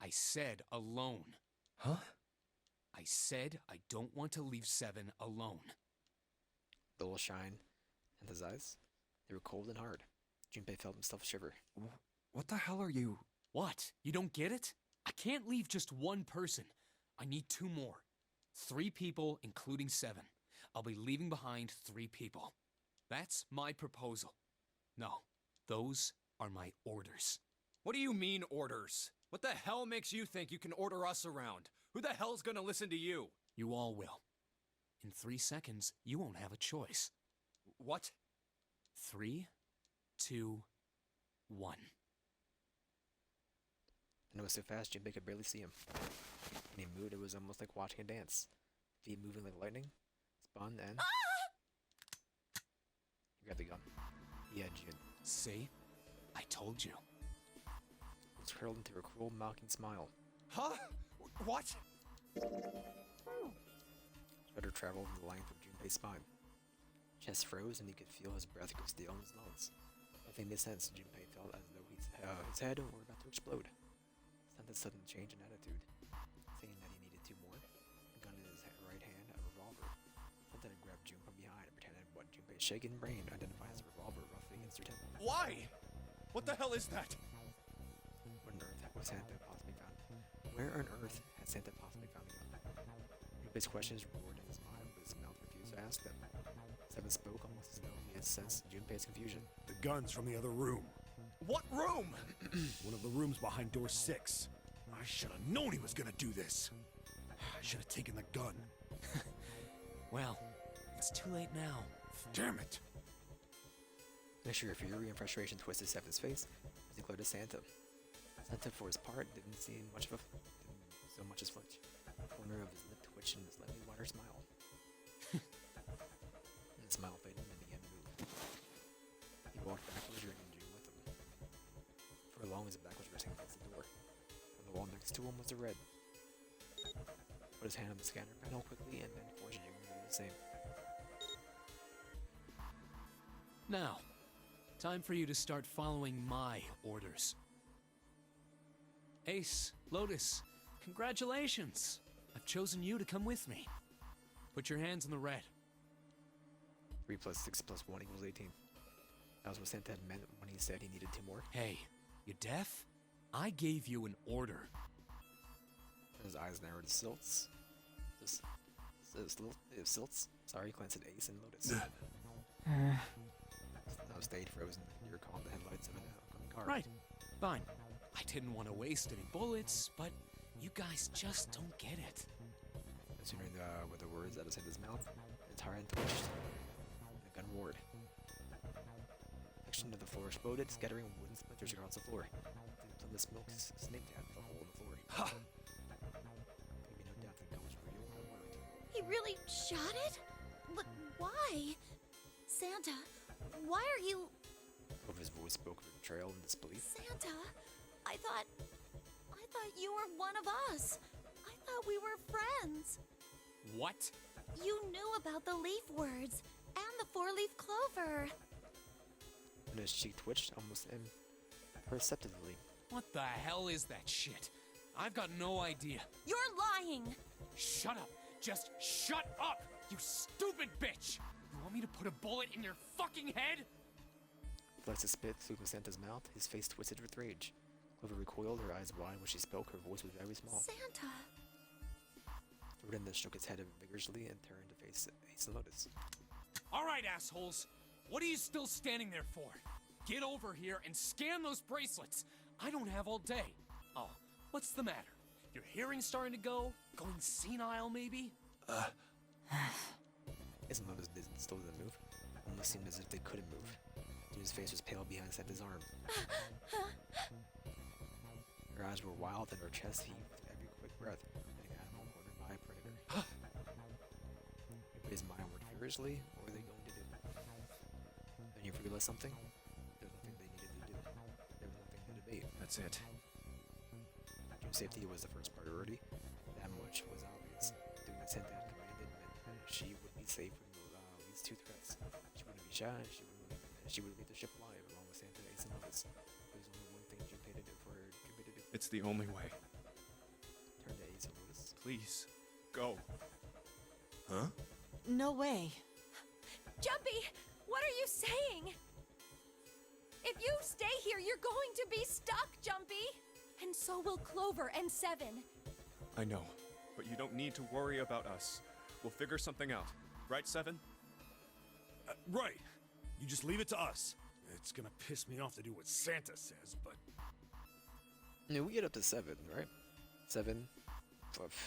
I said alone. Huh? I said I don't want to leave Seven alone. The little shine in his eyes. They were cold and hard. Junpei felt himself shiver. What the hell are you? What? You don't get it? I can't leave just one person. I need 2 more. 3 people, including Seven. I'll be leaving behind 3 people. That's my proposal. No, those are my orders. What do you mean, orders? What the hell makes you think you can order us around? Who the hell's gonna listen to you? You all will. In 3 seconds, you won't have a choice. What? 3, 2, 1. And it was so fast, Junpei could barely see him. When he moved, it was almost like watching a dance. Feet moving like lightning, spun, and... He grabbed the gun. He had Jun. See? I told you. It was curled into a cruel, mocking smile. Huh? What? Shudder traveled the length of Junpei's spine. Chest froze, and he could feel his breath go stale in his lungs. Nothing made sense. Junpei felt as though his head were about to explode. Santa sudden change in attitude, saying that he needed 2 more. A gun in his right hand, a revolver. Santa grabbed Jun from behind and pretended what Junpei's shaken brain identified as a revolver roughly against her temple. Why? What the hell is that? Where on earth was Santa possibly found? Where on earth had Santa possibly found the gun? Junpei's questions roared in his mind, but his mouth refused to ask them. Seven spoke almost as though he had sensed Junpei's confusion. The gun's from the other room. What room? One of the rooms behind door 6. I should have known he was gonna do this. I should have taken the gun. Well, it's too late now. Damn it! A mixture of fury and frustration twisted Seven's face as he glared at Santa. Santa, for his part, didn't so much as flinch. The corner of his lip twitched in a slightly wider smile. And the smile faded and began to move. He walked backwards, dragging Jun with him. For long, his back was resting against the door. On the wall next to him was a red. Put his hand on the scanner panel quickly and then forced Jun to do the same. Now, time for you to start following my orders. Ace, Lotus, congratulations! I've chosen you to come with me. Put your hands on the red. 3 plus 6 plus 1 equals 18. That was what Santa had meant when he said he needed 2 more. Hey, you deaf? I gave you an order. His eyes narrowed to silts. Silts? Sorry, glanced at Ace and Lotus. Now stayed frozen. You're calling the headlights of an outgoing car. Right, fine. I didn't want to waste any bullets, but you guys just don't get it. Considering with the words out of Santa's mouth, his heart twitched, and the gun roared. A section of the floor exploded, scattering wooden splinters across the floor. The plume of smoke snaked out the hole in the floor. Ha! There could be no doubt the gun was real when it worked. He really shot it? But why? Santa, why are you... Clover's voice spoke of betrayal and disbelief. Santa, I thought you were one of us. I thought we were friends. What? You knew about the leaf words and the 4-leaf clover. And his cheek twitched almost imperceptibly. What the hell is that shit? I've got no idea. You're lying. Shut up! Just shut up! You stupid bitch! You want me to put a bullet in your fucking head? Alexa spit flew from Santa's mouth. His face twisted with rage. Clover recoiled, her eyes wide when she spoke. Her voice was very small. Santa. Rodin shook his head vigorously and turned to face Ace and Lotus. All right, assholes. What are you still standing there for? Get over here and scan those bracelets. I don't have all day. Oh, what's the matter? Your hearing's starting to go? Going senile, maybe? Ace and Lotus still didn't move. Almost seemed as if they couldn't move. His face was pale behind Santa's arm. Her eyes were wild and her chest heaved with every quick breath, like an animal cornered by a predator. His mind worked furiously. What were they going to do? Then you realized something? There was nothing they needed to do. There was nothing to debate. That's it. Jun's safety was the first priority. That much was obvious. Doing what Santa had commanded meant that she would be safe from the least two threats. She wouldn't be shot, and she would leave the ship alive, along with Santa, Ace, and Lotus. There's only one thing Junpei to do for her, Junpei to do. It's the only way. Turn to Ace and Lotus. Please, go. Huh? No way. Jumpy, what are you saying? If you stay here, you're going to be stuck, Jumpy. And so will Clover and Seven. I know, but you don't need to worry about us. We'll figure something out. Right, Seven? Right. You just leave it to us. It's gonna piss me off to do what Santa says, but... Yeah, we get up to 7, right? 7.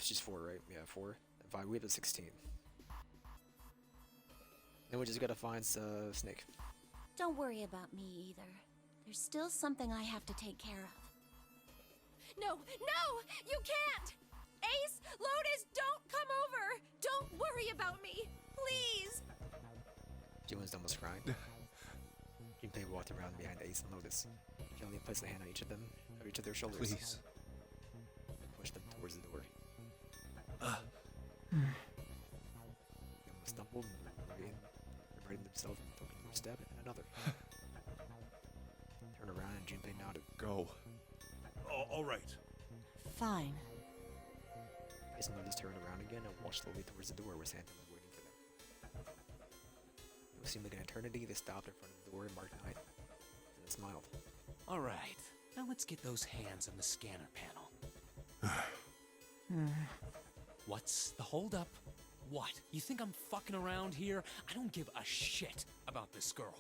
She's 4, right? Yeah, 4. And 5. We have to 16. Then we just gotta find Snake. Don't worry about me either. There's still something I have to take care of. No, you can't! Ace, Lotus, don't come over! Don't worry about me, please! Jiwon's almost crying. Junpei walked around behind Ace and Lotus. Gently placed a hand on each of them, or each of their shoulders. Please. And pushed them towards the door. They almost stumbled and righted themselves and took another step and another. Turned around and Junpei nodded. Go. all right. Fine. Ace and Lotus turned around again and walked slowly towards the door where Santa was waiting for them. It seemed like an eternity. They stopped in front of the door and marked night. And then smiled. All right, now let's get those hands on the scanner panel. What's the holdup? What? You think I'm fucking around here? I don't give a shit about this girl.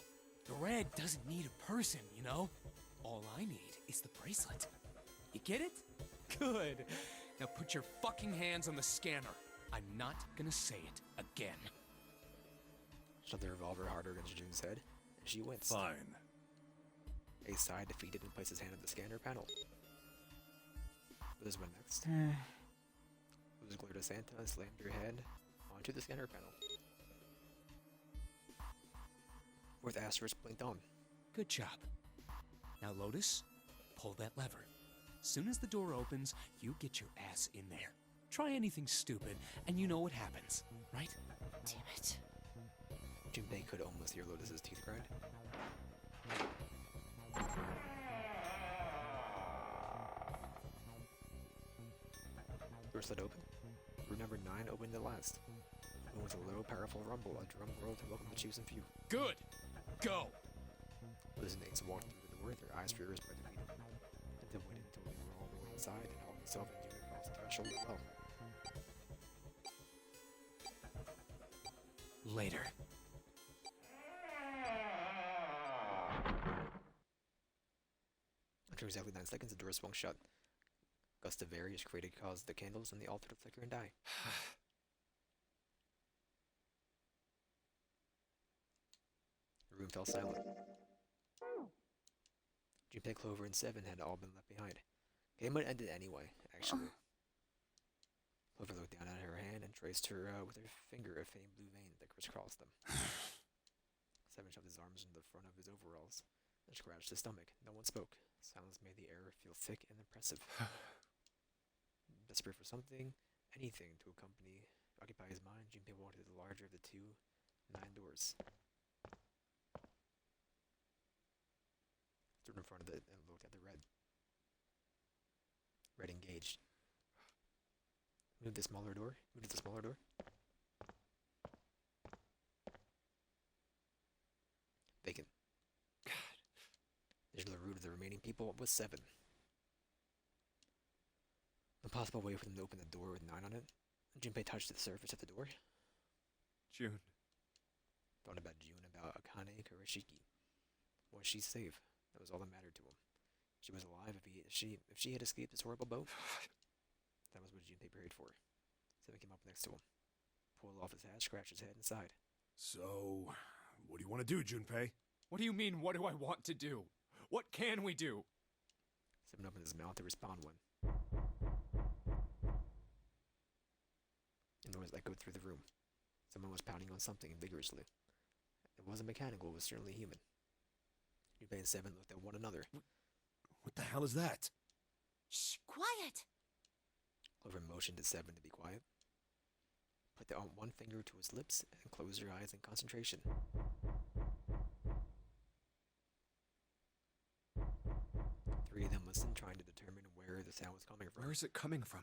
The red doesn't need a person, you know? All I need is the bracelet. You get it? Good. Now put your fucking hands on the scanner. I'm not gonna say it again. Shoved the revolver harder against June's head, and she winced. Fine. Ace sighed, defeated, and placed his hand on the scanner panel. Liz went next. Liz glared at Santa and slammed her head onto the scanner panel. Fourth asterisk blinked on. Good job. Now, Lotus, pull that lever. Soon as the door opens, you get your ass in there. Try anything stupid, and you know what happens, right? Damn it. Junpei could almost hear Lotus's teeth grind. Door slid open. Room number 9 opened at last. And with a low, powerful rumble, a drum rolled to welcome the chosen few. Good. Go. Liz and Ace walked through the door, their eyes furious by the meeting. Then waited until they were all the way inside and hauled himself and June across the threshold as well. Later. After exactly 9 seconds, the door swung shut. A gust of air just created caused the candles on the altar to flicker and die. The room fell silent. Junpei, Clover, and Seven had all been left behind. Game would ended anyway, actually. Clover looked down at her hand and traced her with her finger a faint blue vein that crisscrossed them. Seven shoved his arms in the front of his overalls and scratched his stomach. No one spoke. Silence made the air feel thick and oppressive. Desperate for something, anything to occupy his mind, Junpei walked to the larger of the two 9 doors. Stood in front of it and looked at the red. Red engaged. Move the smaller door. Move to the smaller door. Vacant. The root of the remaining people was 7. No possible way for them to open the door with 9 on it. Junpei touched the surface of the door. June. Thought about June, about Akane Kurashiki. Was she safe? That was all that mattered to him. She was alive if she had escaped this horrible boat. That was what Junpei prayed for. Seven came up next to him, pulled off his hat, scratched his head, and sighed. So, what do you want to do, Junpei? What do you mean, what do I want to do? What can we do? Seven opened his mouth to respond when a noise echoed through the room. Someone was pounding on something vigorously. It wasn't mechanical, it was certainly human. Junpei and Seven looked at one another. What the hell is that? Shh, quiet! Clover motioned to Seven to be quiet. Put down one finger to his lips and close your eyes in concentration. Three of them listened, trying to determine where the sound was coming from. Where is it coming from?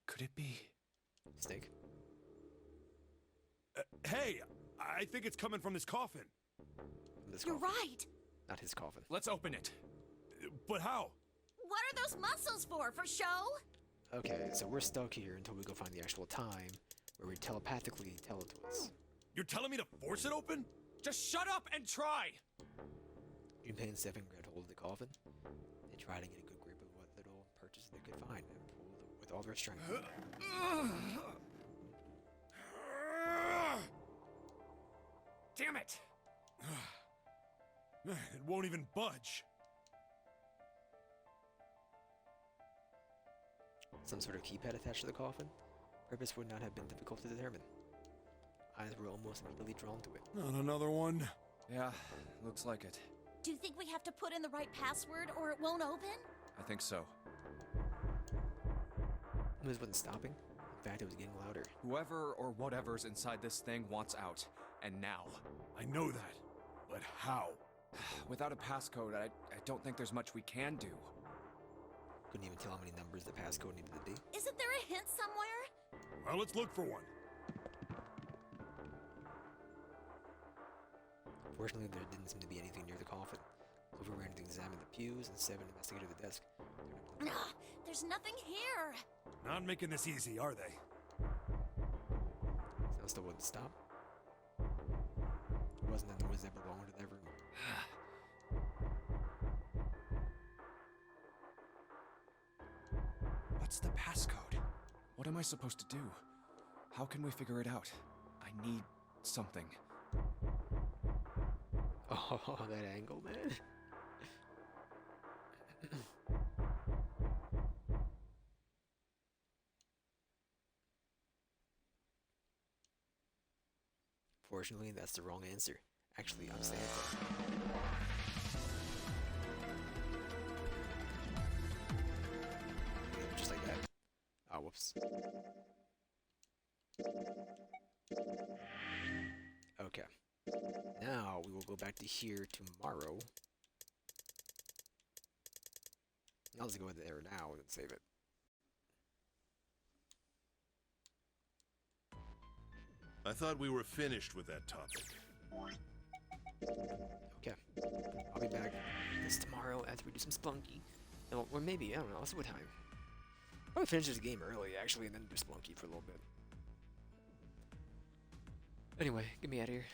Could it be? Snake? Hey, I think it's coming from this coffin. From this You're coffin. right. Not his coffin. Let's open it. But how? What are those muscles for show? Okay, so we're stuck here until we go find the actual time where we telepathically tell it to us. You're telling me to force it open? Just shut up and try! Junpei and Seven grabbed hold of the coffin. They tried to get a good grip of what little purchase they could find and pulled with all their strength. Damn it! It won't even budge. Some sort of keypad attached to the coffin? Purpose would not have been difficult to determine. Eyes were almost immediately drawn to it. Not another one. Yeah, looks like it. Do you think we have to put in the right password or it won't open? I think so. It wasn't stopping. In fact, it was getting louder. Whoever or whatever's inside this thing wants out. And now. I know that. But how? Without a passcode, I don't think there's much we can do. Couldn't even tell how many numbers the passcode needed to be. Isn't there a hint somewhere? Well, let's look for one. Fortunately, there didn't seem to be anything near the coffin. Clover ran to examine the pews and Seven investigated the desk. There's nothing here. Not making this easy, are they? Sound still wouldn't stop. It wasn't the noise that belonged to that room. What's the passcode? What am I supposed to do? How can we figure it out? I need something. Oh, that angle, man. Fortunately, that's the wrong answer. Actually, I'm Santa. Yeah, just like that. Ah, whoops. Okay. Now we will go back to here tomorrow. I'll just go there now and save it. I thought we were finished with that topic. Okay. I'll be back this tomorrow after we do some Splunky. Or maybe, I don't know, I'll see what time. I'll probably finish this game early, actually, and then do Splunky for a little bit. Anyway, get me out of here.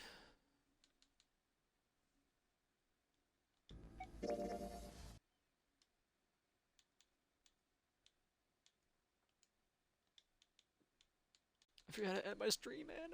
I forgot to end my stream, man.